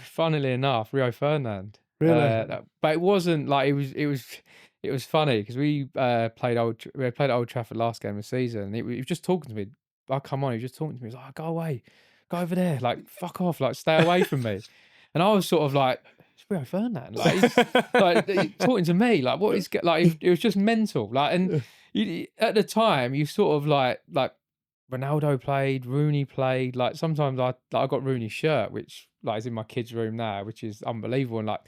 funnily enough, Rio Ferdinand. Really? But it wasn't like it was funny because we played at Old Trafford last game of the season, and he was just talking to me. I come on, he was just talking to me. He was like, oh, "Go away, go over there, like fuck off, like stay away from me." And I was sort of like, "It's Rio Ferdinand, like he's like talking to me, like what is like?" It was just mental, like. And at the time, you sort of like Ronaldo played, Rooney played. Like sometimes I got Rooney's shirt, which like is in my kids' room now, which is unbelievable. And like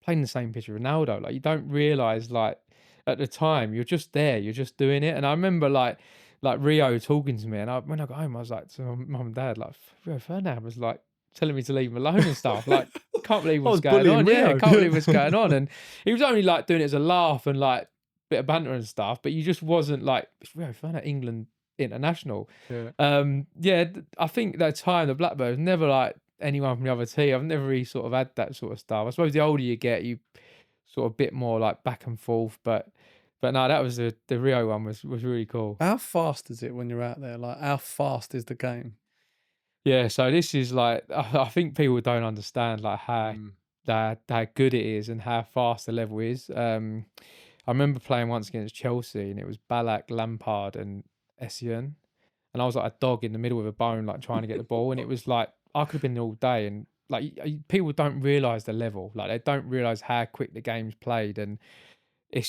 playing the same pitch with Ronaldo. Like, you don't realise, like, at the time, you're just there, you're just doing it. And I remember, like Rio talking to me, and when I got home, I was like to my mum and dad, like, Rio Ferdinand was like telling me to leave him alone and stuff. Like, can't believe I what's was going bullying on. Yeah, Rio. can't believe what's going on. And he was only like doing it as a laugh and like bit of banter and stuff, but you just wasn't like, it's Rio Ferdinand, England international. Yeah. I think that time the Blackbirds never like anyone from the other team. I've never really sort of had that sort of stuff. I suppose the older you get, you sort of a bit more like back and forth, but no, that was the Rio one was really cool. How fast is it when you're out there? Like, how fast is the game? Yeah, so this is like, I think people don't understand like how good it is and how fast the level is. I remember playing once against Chelsea, and it was Ballack, Lampard, and Essien, and I was like a dog in the middle of a bone, like trying to get the ball, and it was like I could have been there all day. And like, people don't realise the level, like they don't realise how quick the game's played. And I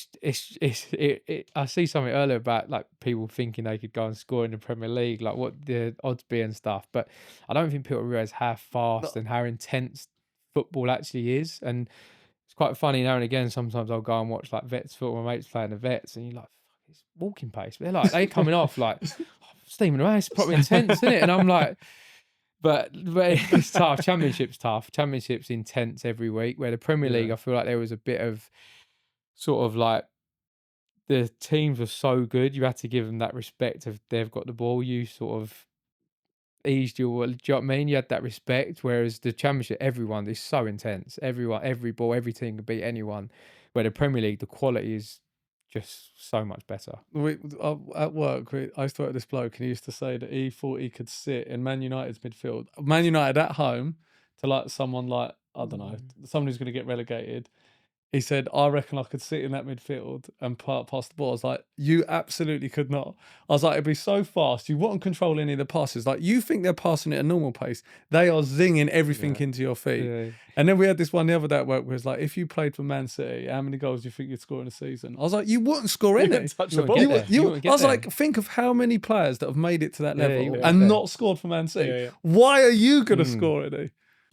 see something earlier about like people thinking they could go and score in the Premier League, like what the odds be and stuff. But I don't think people realise how fast and how intense football actually is. And it's quite funny now and again. Sometimes I'll go and watch like vets football, my mates playing the vets, and you're like, fuck, it's walking pace. But they're coming off like steaming away. It's proper intense, isn't it? And I'm like, but it's tough. Championship's tough. Championship's intense every week. Where the Premier League, I feel like there was a bit of sort of like the teams were so good, you had to give them that respect of they've got the ball. You sort of eased your, do you know what I mean? You had that respect. Whereas the Championship, everyone is so intense. Everyone, every ball, every team can beat anyone. Where the Premier League, the quality is just so much better. At work, I used to work with this bloke, and he used to say that he thought he could sit in Man United's midfield, Man United at home, to like someone like, I don't know, someone who's going to get relegated. He said, I reckon I could sit in that midfield and pass the ball. I was like, you absolutely could not. I was like, it'd be so fast. You wouldn't control any of the passes. Like, you think they're passing at a normal pace. They are zinging everything into your feet. Yeah. And then we had this one the other day at work where it was like, if you played for Man City, how many goals do you think you'd score in a season? I was like, you wouldn't score any. You touch the ball. I was like, think of how many players that have made it to that level and not scored for Man City. Yeah. Why are you going to score any?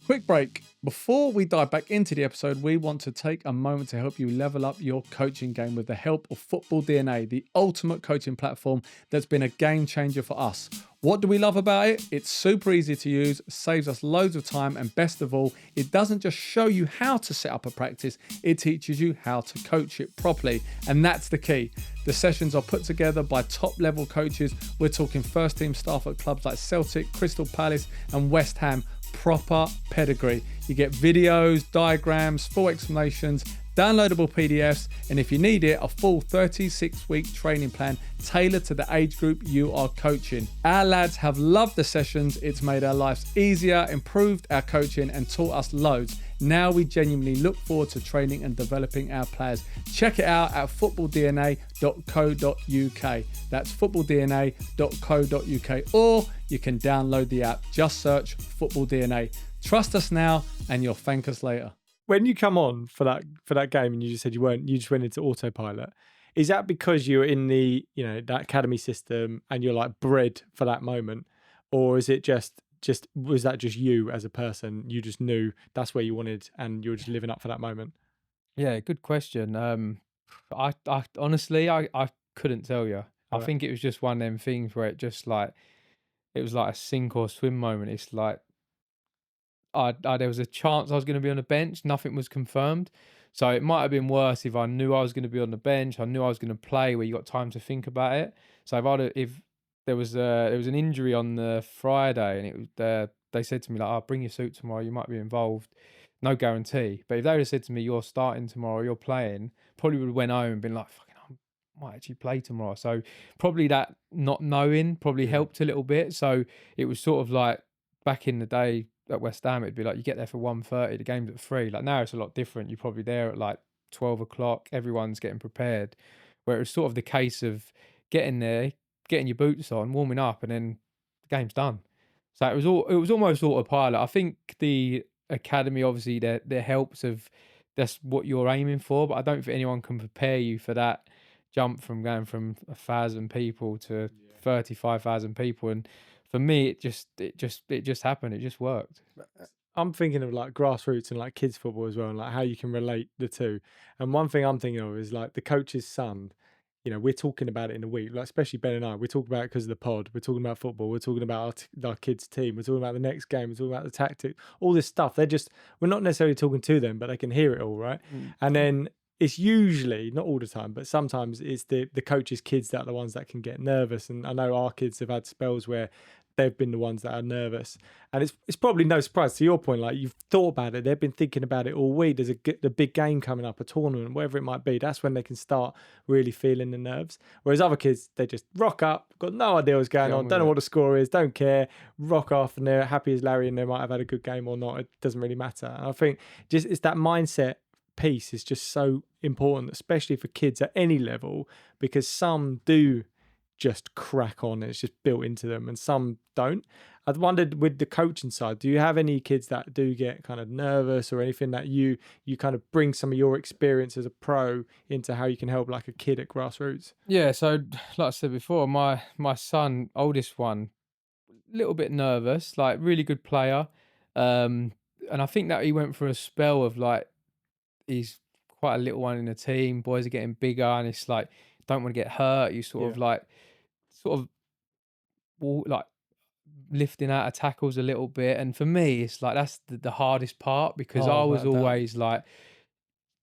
Quick break. Before we dive back into the episode, we want to take a moment to help you level up your coaching game with the help of Football DNA, the ultimate coaching platform that's been a game changer for us. What do we love about it? It's super easy to use, saves us loads of time, and best of all, it doesn't just show you how to set up a practice, it teaches you how to coach it properly. And that's the key. The sessions are put together by top level coaches. We're talking first team staff at clubs like Celtic, Crystal Palace, and West Ham. Proper pedigree. You get videos, diagrams, full explanations, downloadable PDFs, and if you need it, a full 36-week training plan tailored to the age group you are coaching. Our lads have loved the sessions. It's made our lives easier, improved our coaching, and taught us loads. Now we genuinely look forward to training and developing our players. Check it out at footballdna.co.uk. That's footballdna.co.uk, or you can download the app. Just search Football DNA. Trust us now, and you'll thank us later. When you come on for that game, and you just said you just went into autopilot, is that because you're in the that academy system and you're like bred for that moment, or is it just was that just you as a person? You just knew that's where you wanted, and you were just living up for that moment. Yeah, good question. I honestly I couldn't tell you. I think it was just one of them things where it was like a sink or swim moment. It's like there was a chance I was going to be on the bench. Nothing was confirmed. So it might have been worse if I knew I was going to be on the bench. I knew I was going to play, where you got time to think about it. So if there was an injury on the Friday, and it was they said to me like, "Oh, bring your suit tomorrow. You might be involved." No guarantee. But if they would have said to me, "You're starting tomorrow, you're playing," probably would have went home and been like, "Fucking, I might actually play tomorrow." So probably that not knowing probably helped a little bit. So it was sort of like back in the day at West Ham, it'd be like you get there for 1:30, the game's at 3. Like now it's a lot different. You're probably there at like 12 o'clock. Everyone's getting prepared. Where it was sort of the case of getting there, getting your boots on, warming up, and then the game's done. So it was almost autopilot. I think the academy, obviously, there helps of that's what you're aiming for, but I don't think anyone can prepare you for that jump from going from 1,000 people to 35,000 people. And for me, it just happened. It just worked. I'm thinking of like grassroots and like kids football as well, and like how you can relate the two. And one thing I'm thinking of is like the coach's son. We're talking about it in a week, like especially Ben and I. We're talking about it because of the pod. We're talking about football. We're talking about our kids' team. We're talking about the next game. We're talking about the tactic, all this stuff. We're not necessarily talking to them, but they can hear it all, right? Mm. And then it's usually not all the time, but sometimes it's the coaches' kids that are the ones that can get nervous. And I know our kids have had spells where they've been the ones that are nervous. And it's probably no surprise to your point. Like you've thought about it, they've been thinking about it all week. There's the big game coming up, a tournament, whatever it might be. That's when they can start really feeling the nerves. Whereas other kids, they just rock up, got no idea what's going on, don't know what the score is, don't care, rock off, and they're happy as Larry, and they might have had a good game or not. It doesn't really matter. And I think just it's that mindset piece is just so important, especially for kids at any level, because some do just crack on. It's just built into them, and some don't. I wondered with the coaching side, do you have any kids that do get kind of nervous or anything that you kind of bring some of your experience as a pro into how you can help like a kid at grassroots? Yeah, so like I said before, my son, oldest one, a little bit nervous, like really good player. And I think that he went through a spell of like he's quite a little one in the team. Boys are getting bigger, and it's like don't want to get hurt. You sort of like sort of like lifting out of tackles a little bit. And for me, it's like that's the hardest part because I was without a doubt. always like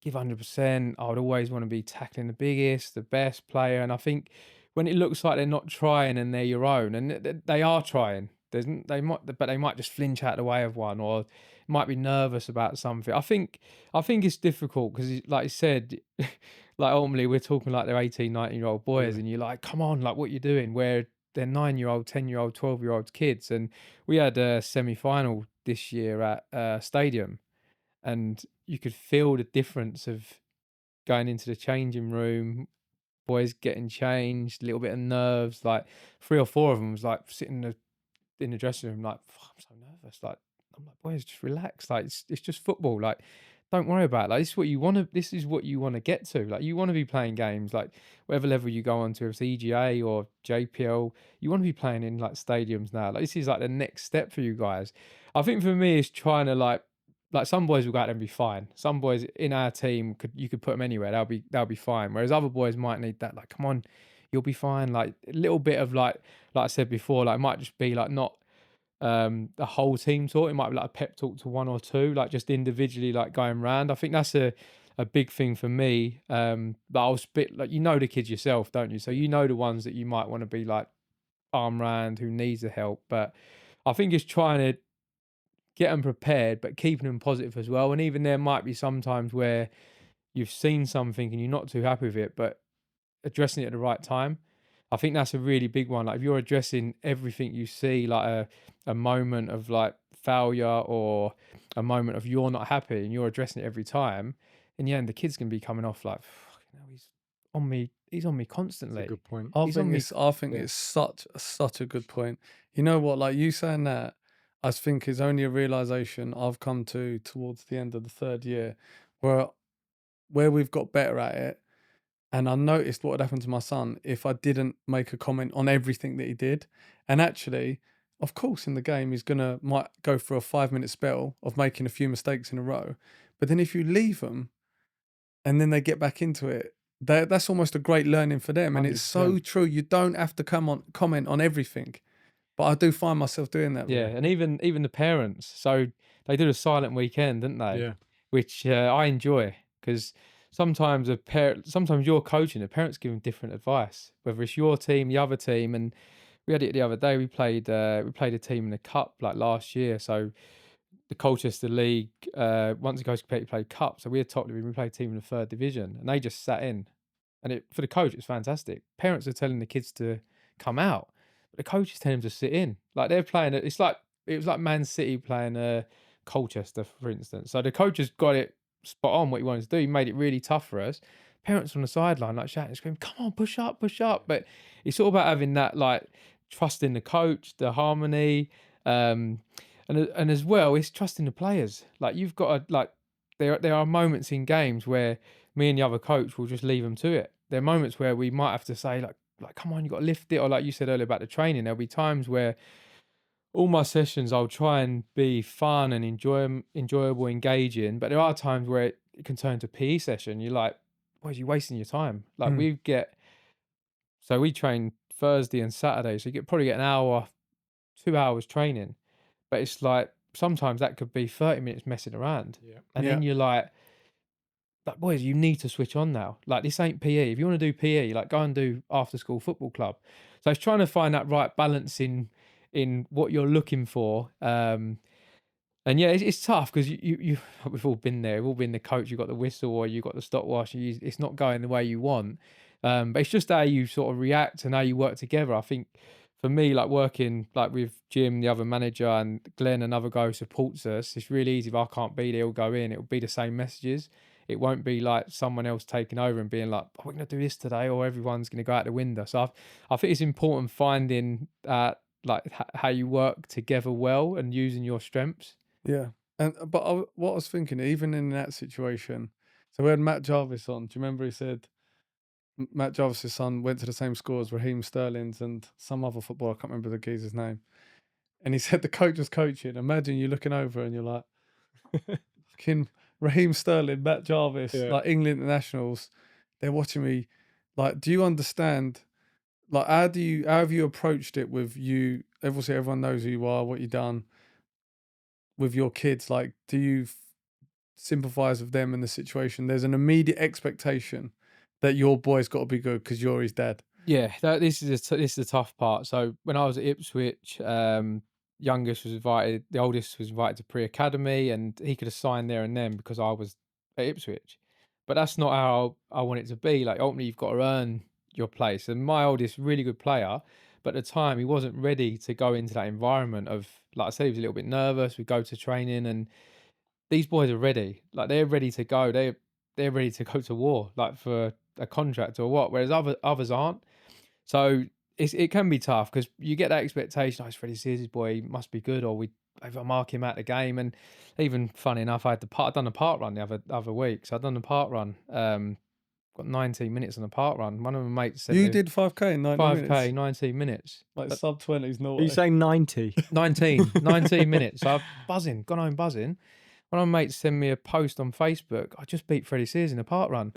give 100%. I would always want to be tackling the biggest, the best player. And I think when it looks like they're not trying and they're your own, and they are trying, but they might just flinch out the way of one, or might be nervous about something. I think it's difficult because, like you said, like ultimately we're talking like they're 18, 19-year-old boys, and you're like, come on, like what you doing? Where they're 9-year-old, 10-year-old, 12-year-old kids, and we had a semi-final this year at Stadium, and you could feel the difference of going into the changing room, boys getting changed, a little bit of nerves. Like 3 or 4 of them was like sitting in the dressing room, like I'm so nervous. Like I'm like, boys, just relax. Like it's just football. Like don't worry about it. Like this is what you want to. This is what you want to get to. Like you want to be playing games. Like whatever level you go on to, if it's EGA or JPL, you want to be playing in like stadiums now. Like this is like the next step for you guys. I think for me, it's trying to like some boys will go out there and be fine. Some boys in our team you could put them anywhere. They'll be fine. Whereas other boys might need that. Like, come on, you'll be fine. Like a little bit of like I said before, like it might just be like not the whole team talk. It might be like a pep talk to one or two, like just individually, like going round. I think that's a big thing for me. But I'll spit like the kids yourself, don't you? So the ones that you might want to be like arm round who needs the help. But I think it's trying to get them prepared, but keeping them positive as well. And even there might be sometimes where you've seen something and you're not too happy with it, but addressing it at the right time. I think that's a really big one. Like if you're addressing everything you see, like a moment of like failure or a moment of you're not happy, and you're addressing it every time, in the end, the kid's gonna be coming off like, "Fucking hell, he's on me. He's on me constantly." That's a good point. I He's on think me. it's such a good point. You know what? Like you saying that, I think is only a realization I've come to towards the end of the third year, where we've got better at it. And I noticed what had happened to my son if I didn't make a comment on everything that he did. And actually, of course, in the game, might go for a 5-minute spell of making a few mistakes in a row. But then if you leave them and then they get back into it, that's almost a great learning for them. And it's so 100%. true. You don't have to comment on everything. But I do find myself doing that. Yeah, and even the parents. So they did a silent weekend, didn't they? Yeah. Which I enjoy because sometimes you're coaching, the parents giving different advice, whether it's your team, the other team. And we had it the other day. We played a team in the cup like last year. So the Colchester League, once the coach competitive played cup. So we had top division, we played a team in the third division, and they just sat in. And for the coach, it's fantastic. Parents are telling the kids to come out, but the coach is telling them to sit in. Like they're playing it. It was like Man City playing Colchester, for instance. So the coach has got it spot on what he wanted to do. He made it really tough for us. Parents on the sideline like shouting, screaming, "Come on, push up, push up!" But it's all about having that like trust in the coach, the harmony, and as well, it's trusting the players. Like you've got to like there are moments in games where me and the other coach will just leave them to it. There are moments where we might have to say like come on, you got to lift it, or like you said earlier about the training. There'll be times where all my sessions, I'll try and be fun and enjoyable, engaging. But there are times where it can turn to PE session. You're like, why are you wasting your time? Like Mm. so we train Thursday and Saturday, so you probably get an hour, 2 hours training. But it's like sometimes that could be 30 minutes messing around. Yeah. And Yeah. then you're like, boys, you need to switch on now. Like, this ain't PE. If you want to do PE, like, go and do after school football club. So it's trying to find that right balance in what you're looking for. And yeah, it's tough because we've all been there. We've all been the coach. You got the whistle or you got the stopwatch. It's not going the way you want. But it's just how you sort of react and how you work together. I think for me, like working like with Jim, the other manager, and Glenn, another guy who supports us, it's really easy. If I can't be there, he'll go in. It'll be the same messages. It won't be like someone else taking over and being like, "Oh, we're going to do this today," or everyone's going to go out the window. So I think it's important finding how you work together well and using your strengths. Yeah. And but what I was thinking, even in that situation, so we had Matt Jarvis on. Do you remember he said Matt Jarvis's son went to the same school as Raheem Sterling's and some other footballer, I can't remember the geezer's name. And he said the coach was coaching. Imagine you looking over and you're like, fucking Raheem Sterling, Matt Jarvis, Yeah. like England internationals, they're watching me. Like, do you understand? Like, how have you approached it with you? Obviously, everyone knows who you are, what you've done with your kids. Like, do you sympathize with them in the situation? There's an immediate expectation that your boy's got to be good because you're his dad. Yeah, this is the tough part. So when I was at Ipswich, youngest was invited, the oldest was invited to pre-academy, and he could have signed there and then because I was at Ipswich. But that's not how I want it to be. Like, ultimately, you've got to earn your place. And my oldest, really good player, but at the time he wasn't ready to go into that environment of, like I said, he was a little bit nervous. We go to training, and these boys are ready. Like, they're ready to go. They're ready to go to war, like for a contract or what. Whereas others aren't. So it can be tough because you get that expectation. Oh, it's Freddie Sears' boy, he must be good, or we either mark him out the game. And even funny enough, I'd done the park run the other week. So I'd done the park run. Got 19 minutes on the park run. One of my mates said You did 5K in 90 5K, minutes? 19 minutes. Like sub 20s, no Are you saying 90? 19 minutes. So I've gone home buzzing. One of my mates sent me a post on Facebook. I just beat Freddie Sears in a park run.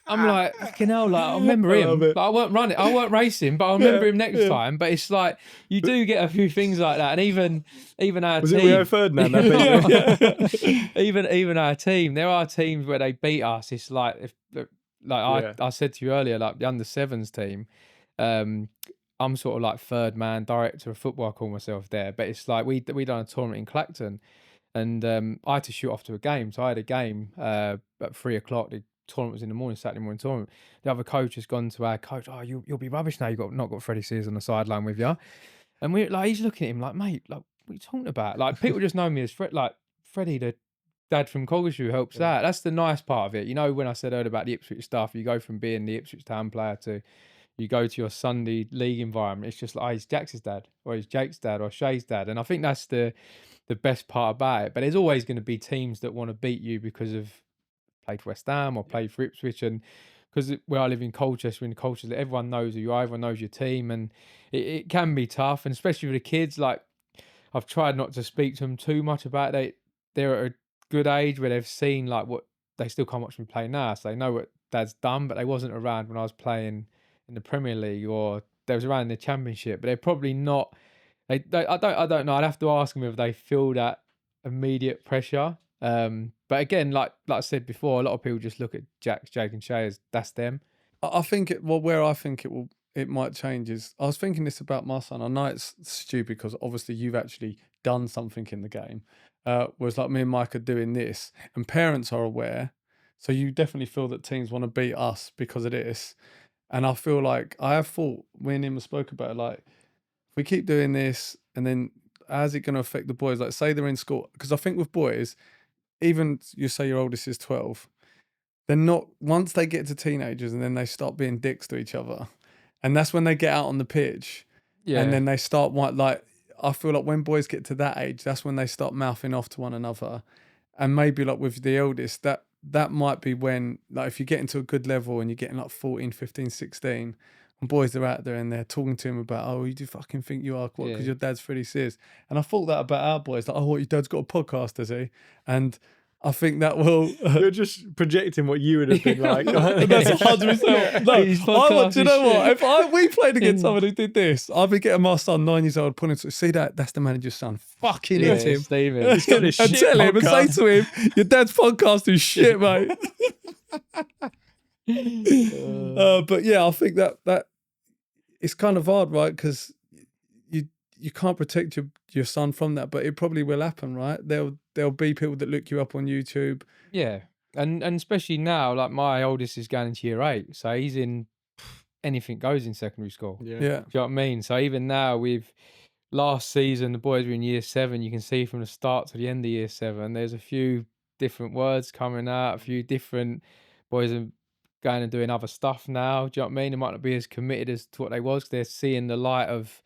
I'm like, fucking hell, like, I remember him. Like, I weren't racing, but I remember him next time. But it's like, you do get a few things like that. And even our Was team. it Rio Ferdinand that beat you? even our team, there are teams where they beat us. It's like, I said to you earlier, like the under sevens team, I'm sort of like third man director of football, I call myself there. But it's like, we done a tournament in Clacton, and I had to shoot off to a game. So I had a game at 3:00. The tournament was in the morning, Saturday morning tournament. The other coach has gone to our coach. Oh, you'll be rubbish now. You've not got Freddie Sears on the sideline with you. And we're like, he's looking at him like, mate, like, what are you talking about? Like, people just know me as Freddie, the dad from Coggeshall, helps out. That's the nice part of it. You know, when I said earlier about the Ipswich stuff, you go from being the Ipswich Town player to you go to your Sunday league environment. It's just like, oh, he's Jax's dad, or he's Jake's dad, or Shay's dad. And I think that's the best part about it. But there's always going to be teams that want to beat you because of played for West Ham or played for Ipswich, and because where I live in Colchester, everyone knows who you are, everyone knows your team, and it can be tough, and especially with the kids. Like, I've tried not to speak to them too much about it. They're at a good age where they've seen like what they still can't watch me play now, so they know what Dad's done, but they wasn't around when I was playing in the Premier League, or they was around in the Championship, but they're probably not. I don't know. I'd have to ask them if they feel that immediate pressure. But again, like I said before, a lot of people just look at Jake and Shay as that's them. I think where I think it might change is, I was thinking this about my son. I know it's stupid because obviously you've actually done something in the game. Whereas like me and Mike are doing this, and parents are aware. So you definitely feel that teams want to beat us because of this. And I feel like I have thought, me and him spoke about it, like, if we keep doing this, and then how's it going to affect the boys? Like, say they're in school, because I think with boys, even you say your oldest is 12, they're not, once they get to teenagers and then they start being dicks to each other, and that's when they get out on the pitch, and then they start, like, I feel like when boys get to that age, that's when they start mouthing off to one another. And maybe like with the eldest, that might be when, like, if you get into a good level and you're getting like 14, 15, 16, and boys are out there and they're talking to him about, oh, you do fucking think you are, what, because Yeah. your dad's Freddie Sears. And I thought that about our boys, like, oh, what, your dad's got a podcast, does he? And I think that will... You're just projecting what you would have been like. That's 100%. No, His I want, podcast do you is know what? shit. If we played against someone who did this, I'd be getting my son, 9 years old, putting, see that? That's the manager's son. Fucking Yeah, hit him. Stephen. He's got a And shit tell him and say podcast. to him, your dad's podcast is shit, mate. But yeah, I think that it's kind of hard, right? Because you can't protect your son from that, but it probably will happen, right? There'll be people that look you up on YouTube. Yeah, and especially now, like my oldest is going into year 8, so he's in anything goes in secondary school. Yeah. Yeah. Do you know what I mean? So even now, with last season, the boys were in year 7. You can see from the start to the end of year 7, there's a few different words coming out. A few different boys are going and doing other stuff now. Do you know what I mean? They might not be as committed as to what they was. 'Cause they're seeing the light of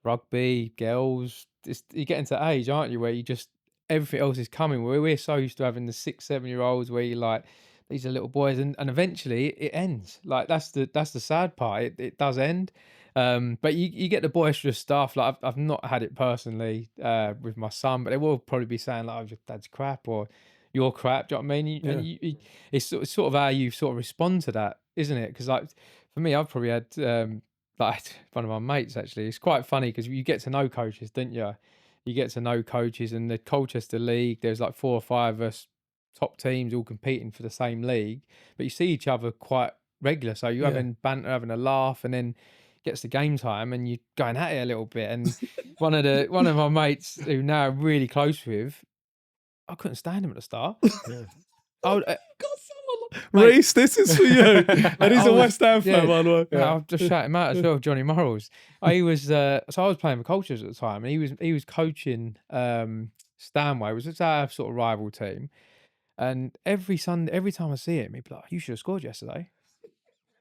rugby, girls. You get into that age, aren't you, where you just everything else is coming. We're so used to having the 6, 7 year olds where you're like, these are little boys, and eventually it ends. Like that's the sad part. It does end. But you get the boisterous stuff. Like I've not had it personally with my son, but they will probably be saying like, "Oh, your dad's crap," or "You're crap." Do you know what I mean? And it's sort of how you sort of respond to that, isn't it? Because like for me, I've probably had like one of my mates actually. It's quite funny because you get to know coaches, don't you? You get to know coaches, and the Colchester League, there's like 4 or 5 of us top teams all competing for the same league, but you see each other quite regular. So you're having banter, having a laugh, and then gets to game time and you're going at it a little bit. And one of my mates who now I'm really close with, I couldn't stand him at the start. Yeah. I would, Mate. Reece, this is for you. And he's a West Ham fan, by the way. I'll just shout him out as well, Johnny Morrells. He was so I was playing with Colchester at the time, and he was coaching Stanway, which was our sort of rival team. And every Sunday, every time I see him, he'd be like, "You should have scored yesterday."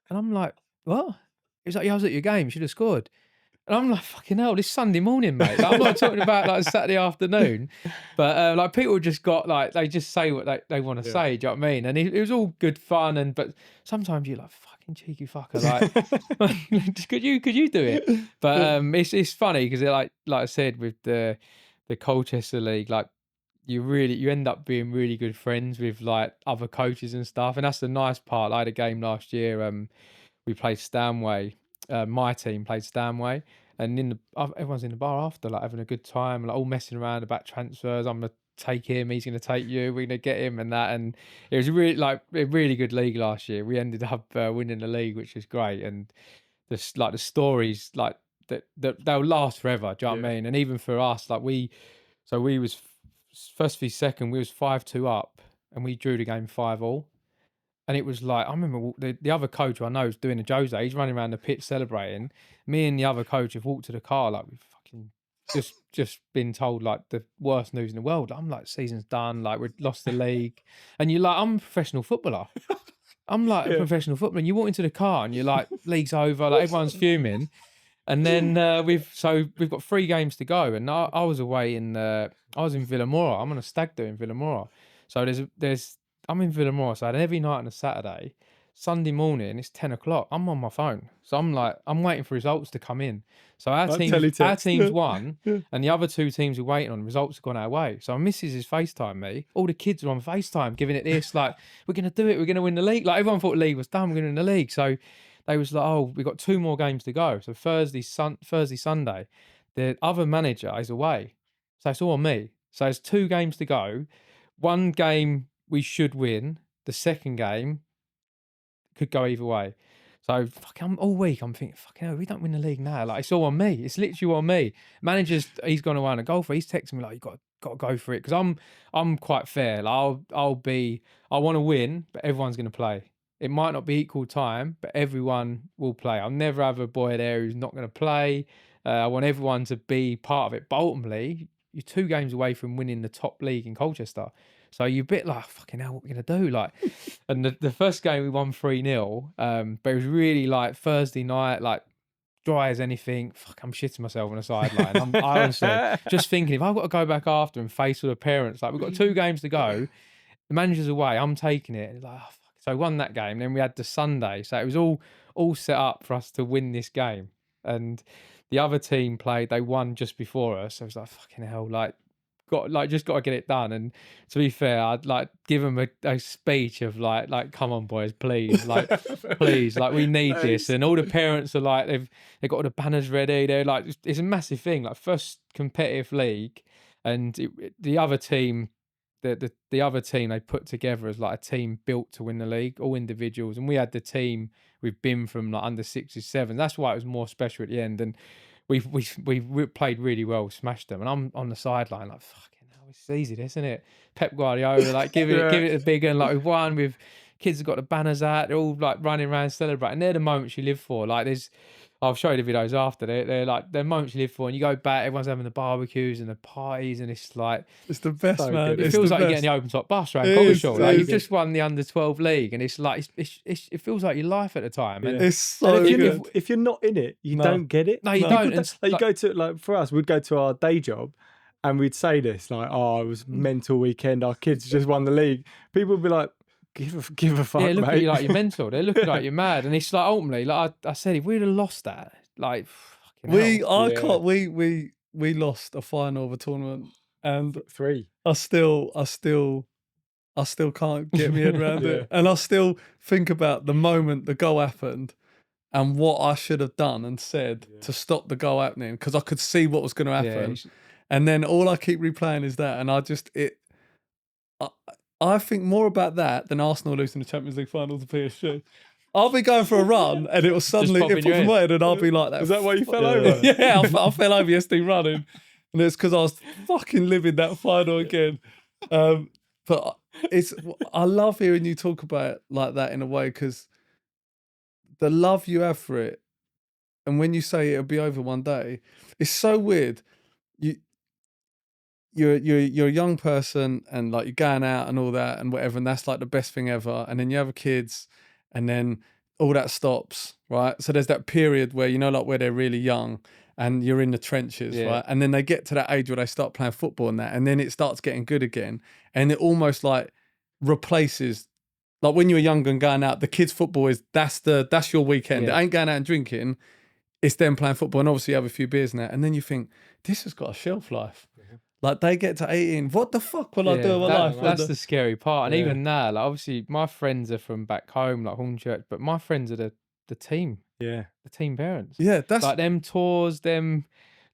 And I'm like, "What?" He's like, "Yeah, I was at your game. You should have scored." And I'm like, "Fucking hell, this Sunday morning, mate." Like, I'm not talking about like Saturday afternoon, but like people just got like they just say what they want to say. Do you know what I mean? And it was all good fun, but sometimes you're like, "Fucking cheeky fucker," like, could you do it? But it's funny because like I said with the Colchester League, like you end up being really good friends with like other coaches and stuff, and that's the nice part. I had a game last year. We played Stanway. My team played Stanway, and everyone's in the bar after, like having a good time, like all messing around about transfers. I'm gonna take him, he's gonna take you, we're gonna get him, and that. And it was really like a really good league last year. We ended up winning the league, which was great. And the stories like that they'll last forever. Do you know what I mean? And even for us, like we was first v second, we was 5-2 up, and we drew the game 5-5. And it was like, I remember the other coach who I know is doing a Jose. He's running around the pitch celebrating. Me and the other coach have walked to the car like we've fucking just been told like the worst news in the world. I'm like, season's done. Like we've lost the league. And you're like, I'm a professional footballer. I'm like a professional footballer. And you walk into the car and you're like, league's over. Like everyone's fuming. And then we've got 3 games to go. And I was away I was in Villamora. I'm on a stag do in Villamora. So I'm in Villamora, so I had every night on a Saturday. Sunday morning, it's 10 o'clock. I'm on my phone. So I'm waiting for results to come in. So our team's won, and the other 2 teams we're waiting on, results have gone our way. So my missus is FaceTime me. All the kids are on FaceTime, giving it this, like, we're going to do it. We're going to win the league. Like, everyone thought the league was done. We're going to win the league. So they was like, oh, we've got 2 more games to go. So Thursday, Sunday, the other manager is away. So it's all on me. So there's 2 games to go. 1 game we should win. The second game could go either way. So I'm all week. I'm thinking, fucking hell, we don't win the league now. Like it's all on me. It's literally on me. Manager's he's gone away on a golfer. He's texting me like, you got to go for it, because I'm quite fair. Like I want to win, but everyone's gonna play. It might not be equal time, but everyone will play. I'll never have a boy there who's not gonna play. I want everyone to be part of it. But ultimately, you're 2 games away from winning the top league in Colchester. So you're a bit like, fucking hell, what are we going to do? Like, and the first game we won 3-0, but it was really like Thursday night, like dry as anything. Fuck, I'm shitting myself on the sideline. I honestly just thinking, if I've got to go back after and face all the parents, like we've got 2 games to go, the manager's away, I'm taking it. It's like, oh, So we won that game. Then we had the Sunday. So it was all set up for us to win this game. And the other team played, they won just before us. So I was like, fucking hell, like, just got to get it done. And to be fair, I'd like give them a speech of like, come on, boys, please, like, please, like, we need this. And all the parents are like, they've got all the banners ready. They're like, it's a massive thing, like, first competitive league. And the other team, the other team they put together as like a team built to win the league, all individuals. And we had the team we've been from like under 6s, 7s. That's why it was more special at the end. And we played really well, smashed them. And I'm on the sideline like, fucking hell, it's easy, isn't it? Pep Guardiola, like, give it a big one. Like, we've won. With kids have got the banners out. They're all like running around celebrating. They're the moments you live for. Like, I'll show you the videos after. They're like the moments you live for, and you go back. Everyone's having the barbecues and the parties, and it's like, it's the best, so man. good. it feels like you're getting the open top bus around Coggeshall. Like, you've just won the under 12 league, and it's like it feels like your life at the time. And It's so And good. if you're not in it, you No. don't get it. No, you People don't. don't- And like, you go to, like, for us, we'd go to our day job and we'd say this, like, oh, it was mental weekend. Our kids just won the league. People would be like, give a fuck, yeah, look mate. at you like you're mental. They're looking like you're mad, and it's like, ultimately, like I said, if we'd have lost that, like, fucking hell. can't. We lost a final of a tournament, and 3. I still can't get my head around it. And I still think about the moment the goal happened and what I should have done and said to stop the goal happening, because I could see what was going to happen. And then all I keep replaying is that, and I think more about that than Arsenal losing the Champions League final to PSG. I'll be going for a run, and it will suddenly pop in it your pops in head. my head, and I'll be like that. Is that why you fell over? Yeah, I fell over yesterday running, and it's because I was fucking living that final again. But I love hearing you talk about it like that in a way, because the love you have for it, and when you say it'll be over one day, it's so weird. You're a young person, and like, you're going out and all that and whatever, and that's like the best thing ever. And then you have kids, and then all that stops, right? So there's that period where, like, where they're really young and you're in the trenches, right? And then they get to that age where they start playing football and that, and then it starts getting good again, and it almost like replaces, like, when you were younger and going out, the kids' football that's your weekend. It ain't going out and drinking. It's them playing football, and obviously you have a few beers and that, and then you think, this has got a shelf life. Like, they get to 18. What the fuck will I do with my life? That's the scary part. And even now, like, obviously my friends are from back home, like Hornchurch, but my friends are the team. Yeah. The team parents. Yeah, that's like them tours, them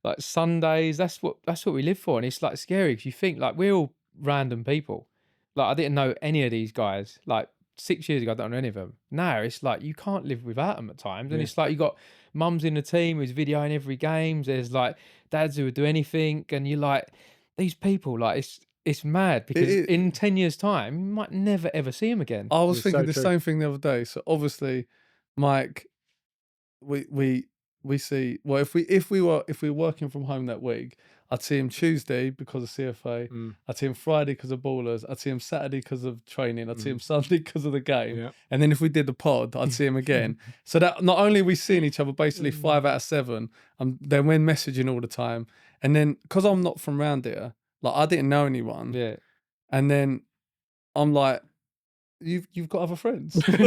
like Sundays. That's what we live for. And it's like scary because you think, like, we're all random people. Like, I didn't know any of these guys. Like, 6 years ago, I don't know any of them. Now it's like you can't live without them at times. And it's like you got mums in the team who's videoing every game. There's like dads who would do anything, and you're like, these people, like, it's mad, because in 10 years' time, you might never ever see them again. I was thinking so the true. same thing the other day. So obviously, Mike, we see, well, if we were working from home that week, I'd see him Tuesday because of CFA. I'd see him Friday because of Ballers. I'd see him Saturday because of training. I'd see him Sunday because of the game. Yeah. And then if we did the pod, I'd see him again. So that not only are we seeing each other basically 5 out of 7, then we're messaging all the time. And then, because I'm not from around here, like, I didn't know anyone. Yeah. And then I'm like, you've got other friends. Sorry,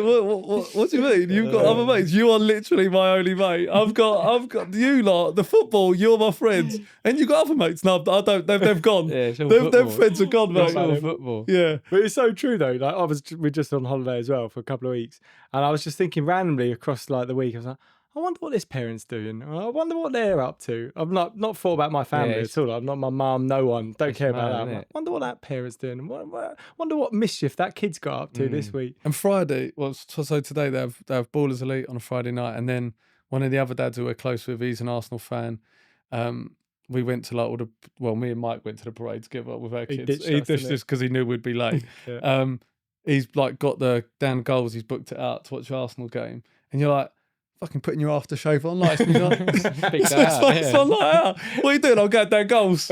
what do you mean? You've got other mates? You are literally my only mate. I've got you lot, the football, you're my friends. And you got other mates? No, I don't. They've gone. Yeah, it's all Them football. friends are gone, mate. It's all football. Yeah. But it's so true though. Like, we're just on holiday as well for a couple of weeks, and I was just thinking randomly across like the week, I was like, I wonder what this parent's doing. I wonder what they're up to. I've not thought about my family at all. I'm not my mum, no one. Don't care about that. I'm like, wonder what that parent's doing. Wonder what mischief that kid's got up to this week. And Friday, so today they have Ballers Elite on a Friday night, and then one of the other dads who we're close with, he's an Arsenal fan. We went to like me and Mike went to the parade together with our kids. He ditched us because he knew we'd be late. He's like got the down goals. He's booked it out to watch the Arsenal game, and you're like, fucking putting your aftershave on, like, it's like what are you doing? I'll get down goals.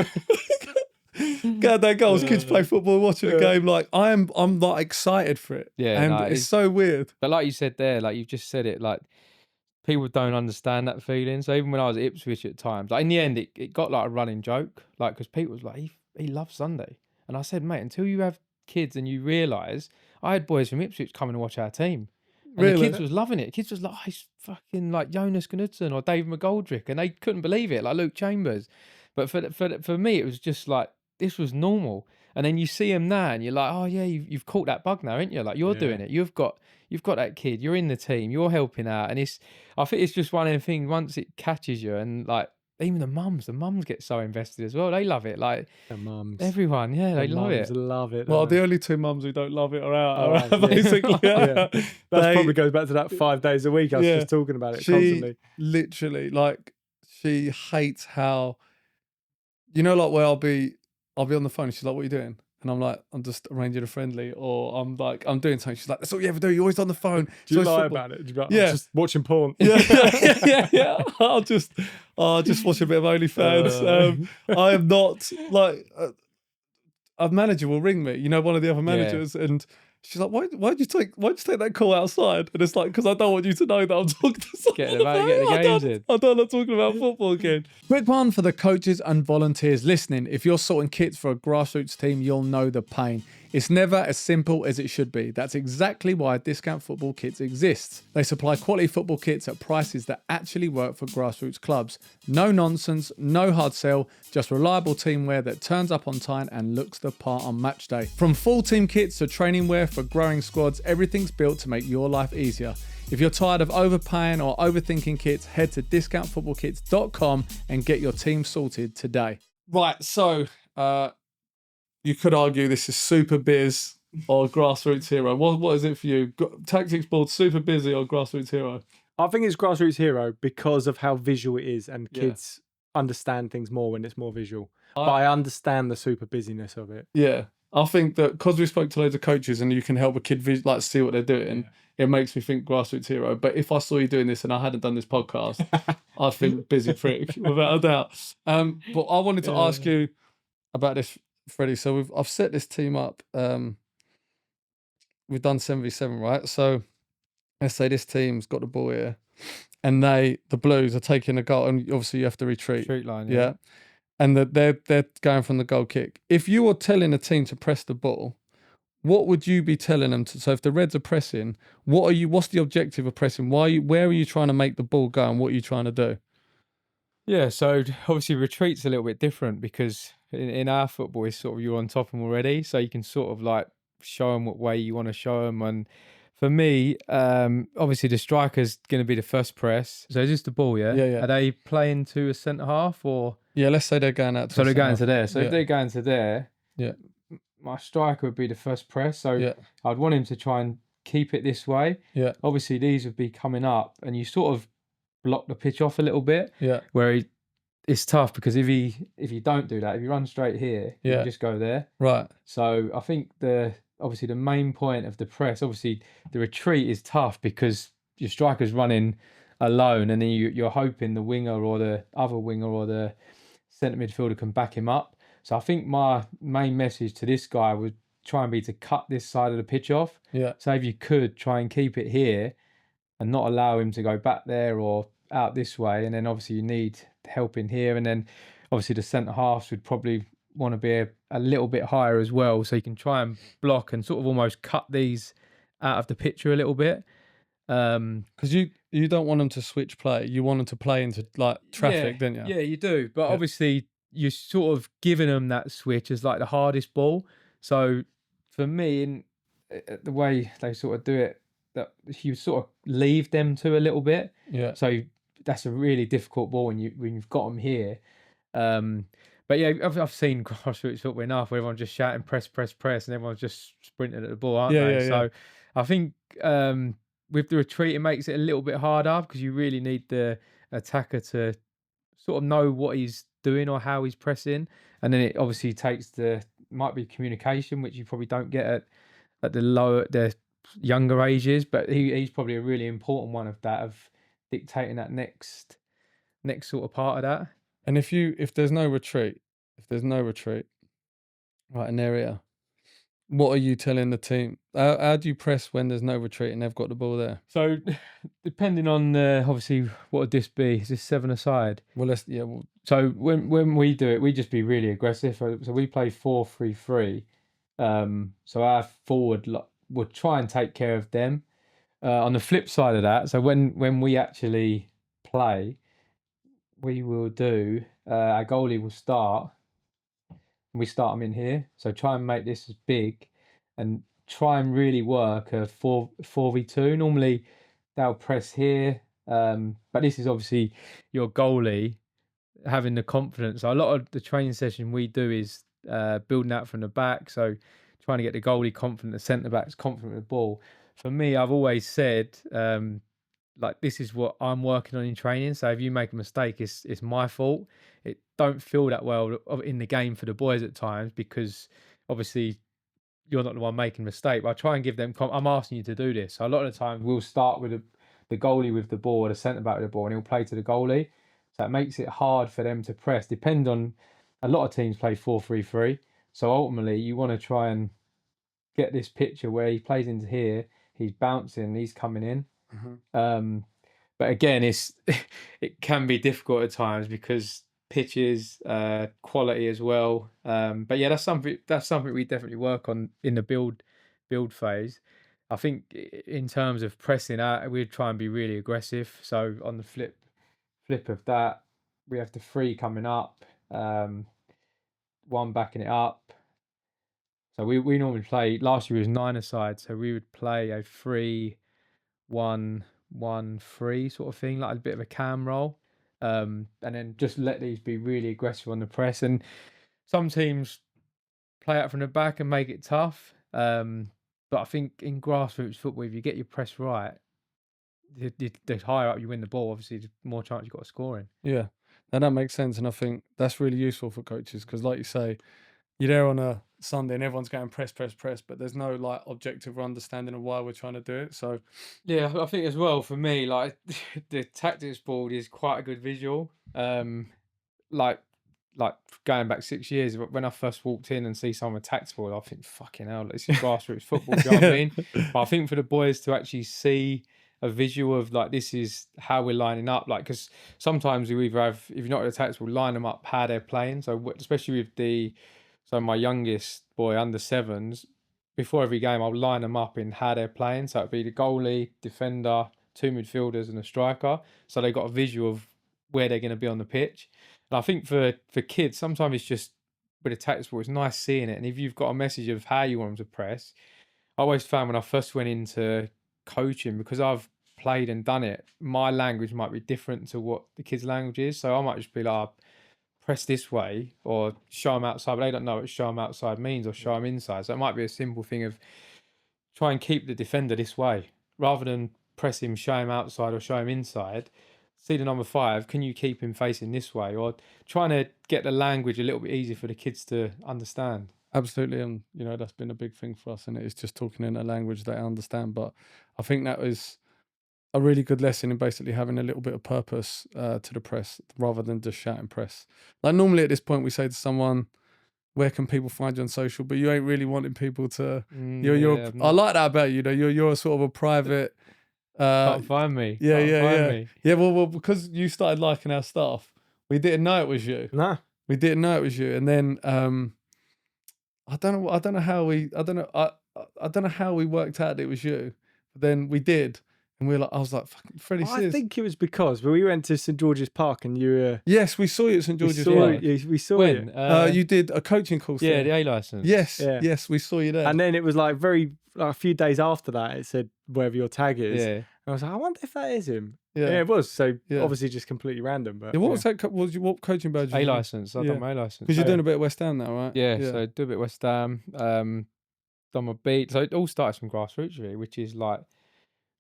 Get down goals. Kids play football, watching a game. Like, I'm not excited for it. Yeah, and no, it's so weird. But like you said there, like you've just said it, like, people don't understand that feeling. So even when I was at Ipswich at times, like, in the end, it got like a running joke, like, because people was like, he loves Sunday, and I said, mate, until you have kids and you realise I had boys from Ipswich coming to watch our team. And Really? the kids was loving it. Kids was like, oh, he's fucking like Jonas Knudsen or Dave McGoldrick, and they couldn't believe it, like Luke Chambers. But for me, it was just like this was normal. And then you see him now, and you're like, oh yeah, you've caught that bug now, ain't you? Like you're doing it. You've got that kid. You're in the team. You're helping out, and I think it's just one of them things. Once it catches you, and like even the mums get so invested as well. They love it. Like The mums. everyone, yeah, they The love mums it. love it. Well, don't they? the only two mums who don't love it are Oh, out, yeah. basically. Yeah. That They- probably goes back to that 5 days a week. I was Yeah. just talking about it she constantly. literally, like, she hates how, like where I'll be on the phone. She's like, "What are you doing?" And I'm like, "I'm just arranging a friendly," or I'm like, "I'm doing something." She's like, "That's all you ever do. You're always on the phone." Do you So lie football- about it? Do you be like, Yeah. I'm just watching porn. yeah. I'll just watch a bit of OnlyFans. I am not like a manager will ring me, one of the other managers, and she's like, why'd you take that call outside? And it's like, because I don't want you to know that I'm talking to someone. Get the games in. I don't like talking about football again. Quick one for the coaches and volunteers listening. If you're sorting kits for a grassroots team, you'll know the pain. It's never as simple as it should be. That's exactly why Discount Football Kits exists. They supply quality football kits at prices that actually work for grassroots clubs. No nonsense, no hard sell, just reliable team wear that turns up on time and looks the part on match day. From full team kits to training wear for growing squads, everything's built to make your life easier. If you're tired of overpaying or overthinking kits, head to discountfootballkits.com and get your team sorted today. Right, so you could argue this is Super Biz or Grassroots Hero. What is it for you? Tactics board, Super Busy or Grassroots Hero? I think it's Grassroots Hero because of how visual it is, and kids understand things more when it's more visual. But I understand the super busyness of it. Yeah. I think that because we spoke to loads of coaches and you can help a kid see what they're doing, it makes me think Grassroots Hero. But if I saw you doing this and I hadn't done this podcast, I'd think busy prick, without a doubt. But I wanted to ask you about this, Freddie. So I've set this team up. We've done 7v7, right? So let's say this team's got the ball here, and the Blues are taking a goal, and obviously you have to retreat. Street line, Yeah. And that they're going from the goal kick. If you were telling a team to press the ball, what would you be telling them to? So if the Reds are pressing, what's the objective of pressing? Where are you trying to make the ball go, and what are you trying to do? Yeah, so obviously retreat's a little bit different because in our football, it's sort of you're on top of them already, so you can sort of like show them what way you want to show them. And for me, obviously the striker's going to be the first press. So is this the ball, yeah? Yeah. Are they playing to a centre half or? Yeah, let's say they're going out. So they're going to there. So Yeah. if they're going to there, Yeah. my striker would be the first press. So Yeah. I'd want him to try and keep it this way. Yeah. Obviously these would be coming up, and you sort of block the pitch off a little bit. Yeah. Where it's tough because if you don't do that, if you run straight here, you just go there. Right. So I think obviously the main point of the press, obviously the retreat is tough because your striker's running alone, and then you're hoping the winger or the other winger or the centre midfielder can back him up. So I think my main message to this guy would try and be to cut this side of the pitch off. Yeah. So if you could try and keep it here and not allow him to go back there or out this way, and then obviously you need help in here, and then obviously the centre halves would probably want to be a little bit higher as well, so you can try and block and sort of almost cut these out of the picture a little bit. Because you don't want them to switch play. You want them to play into like traffic, don't you? Yeah, you do. But obviously you're sort of giving them that switch as like the hardest ball. So for me, in the way they sort of do it, that you sort of leave them to a little bit. Yeah. So that's a really difficult ball when you've got them here. But yeah, I've seen grassroots football enough where everyone's just shouting press, and everyone's just sprinting at the ball, aren't they? So I think with the retreat, it makes it a little bit harder because you really need the attacker to sort of know what he's doing or how he's pressing, and then it obviously might be communication, which you probably don't get at the younger ages, but he's probably a really important one of that, of dictating that next sort of part of that. And if there's no retreat, right, an area, what are you telling the team? How do you press when there's no retreat and they've got the ball there? So depending on obviously what would this be? Is this 7-a-side? Well, So when we do it, we just be really aggressive. So we play 4-3-3, So our forward would try and take care of them. On the flip side of that, so when we actually play, we will do our goalie will start, and we start them in here. So try and make this as big, and try and really work a 4v2. Normally they'll press here, but this is obviously your goalie having the confidence. So a lot of the training session we do is building out from the back. So trying to get the goalie confident, the centre backs confident with the ball. For me, I've always said, like, this is what I'm working on in training. So if you make a mistake, it's my fault. It don't feel that well in the game for the boys at times, because obviously you're not the one making a mistake. But I try and give them, I'm asking you to do this. So a lot of the time we'll start with the goalie with the ball, or the centre back with the ball, and he'll play to the goalie. So it makes it hard for them to press. Depend on, a lot of teams play 4-3-3. So ultimately you want to try and get this picture where he plays into here, he's bouncing, he's coming in. But again, it can be difficult at times because pitches, quality as well. But yeah, that's something we definitely work on in the build phase. I think in terms of pressing out, we'd try and be really aggressive. So on the flip of that, we have the 3 coming up, 1 backing it up. So we normally play, last year was 9-a-side, so we would play a 3-1-1-3 sort of thing, like a bit of a cam roll. And then just let these be really aggressive on the press. And some teams play out from the back and make it tough. But I think in grassroots football, if you get your press right, the higher up you win the ball, obviously the more chance you've got of scoring. Yeah, and that makes sense. And I think that's really useful for coaches because, like you say, you're there on a Sunday and everyone's going press, but there's no like objective or understanding of why we're trying to do it. So yeah, I think as well for me, like the tactics board is quite a good visual. Like going back 6 years, when I first walked in and see someone with tactics board, I think, fucking hell, this is grassroots football. Do you know what I mean? But I think for the boys to actually see a visual of like, this is how we're lining up, like, because sometimes you either have, if you're not at the tactics board, line them up how they're playing. So especially with my youngest boy under 7s, before every game I'll line them up in how they're playing. So it'd be the goalie, defender, 2 midfielders and a striker. So they got a visual of where they're going to be on the pitch. And I think for kids, sometimes it's just with a tactics ball, it's nice seeing it. And if you've got a message of how you want them to press, I always found when I first went into coaching, because I've played and done it, my language might be different to what the kids' language is. So I might just be like, press this way, or show them outside, but they don't know what show them outside means, or show them inside. So it might be a simple thing of try and keep the defender this way, rather than press him, show him outside or show him inside. See the number 5, can you keep him facing this way? Or trying to get the language a little bit easier for the kids to understand. absolutely, and that's been a big thing for us, and it's just talking in a language they understand. But I think that was a really good lesson in basically having a little bit of purpose to the press rather than just shouting press. Like normally at this point we say to someone, where can people find you on social? But you ain't really wanting people to. I like that about you. You're sort of a private. Can't find me. Yeah. Yeah, well, because you started liking our stuff, we didn't know it was you. Nah. We didn't know it was you, and then I don't know how we worked out that it was you. But then we did. And I was like, fucking Freddie Sears. I think it was because we went to St George's Park and you were. Yes, we saw you at St George's Park. We saw when? you. You did a coaching course. Yeah, there. the A license. Yes, Yeah. yes, we saw you there. And then it was like a few days after that, it said wherever your tag is. Yeah. And I was like, I wonder if that is him. Yeah. Yeah, it was. So Yeah. obviously just completely random. But Yeah, what was that? What coaching badge? A license. I've done my A license. Because you're doing a bit of West Ham now, right? Yeah, so do a bit of West Ham. Done my beat. So it all starts from grassroots, really, which is like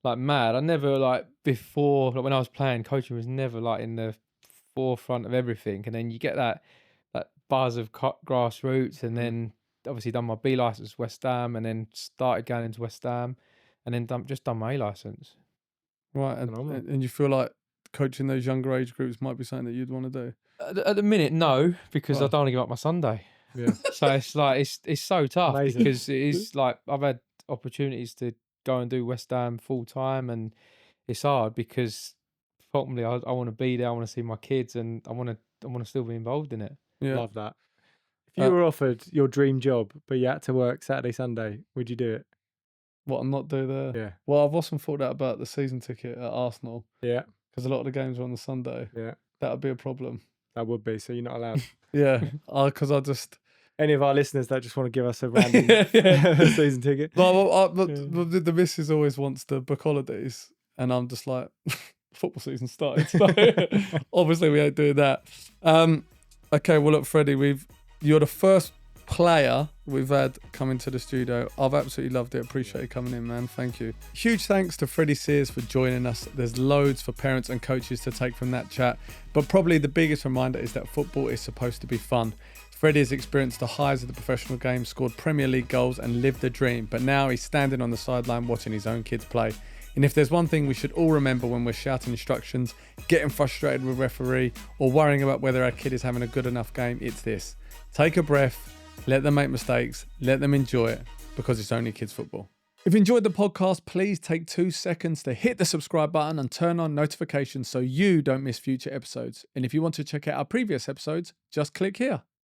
mad. I never before, when I was playing, coaching was never in the forefront of everything. And then you get that buzz of grassroots, and then obviously done my B license West Ham, and then started going into West Ham, and then done my A license. Right, and you feel like coaching those younger age groups might be something that you'd want to do? At the minute, no, because I don't want to give up my Sunday. Yeah. So it's so tough. Amazing. Because it is I've had opportunities to go and do West Ham full time, and it's hard because ultimately I want to be there. I want to see my kids, and I want to still be involved in it. Yeah. Love that. If you were offered your dream job, but you had to work Saturday, Sunday, would you do it? What, and not do the... Yeah. Well, I've often thought that about the season ticket at Arsenal, Yeah. because a lot of the games are on the Sunday. Yeah. That would be a problem. That would be. So you're not allowed. Yeah, because I just... Any of our listeners that just want to give us a random season ticket. But the missus always wants to book holidays, and I'm just like, football season started, so obviously we ain't doing that. Okay, well look, Freddie, you're the first player we've had come into the studio. I've absolutely loved it. Appreciate you coming in, man. Thank you. Huge thanks to Freddie Sears for joining us. There's loads for parents and coaches to take from that chat, but probably the biggest reminder is that football is supposed to be fun. Freddie has experienced the highs of the professional game, scored Premier League goals and lived the dream, but now he's standing on the sideline watching his own kids play. And if there's one thing we should all remember when we're shouting instructions, getting frustrated with referee, or worrying about whether our kid is having a good enough game, it's this. Take a breath, let them make mistakes, let them enjoy it, because it's only kids football. If you enjoyed the podcast, please take 2 seconds to hit the subscribe button and turn on notifications so you don't miss future episodes. And if you want to check out our previous episodes, just click here.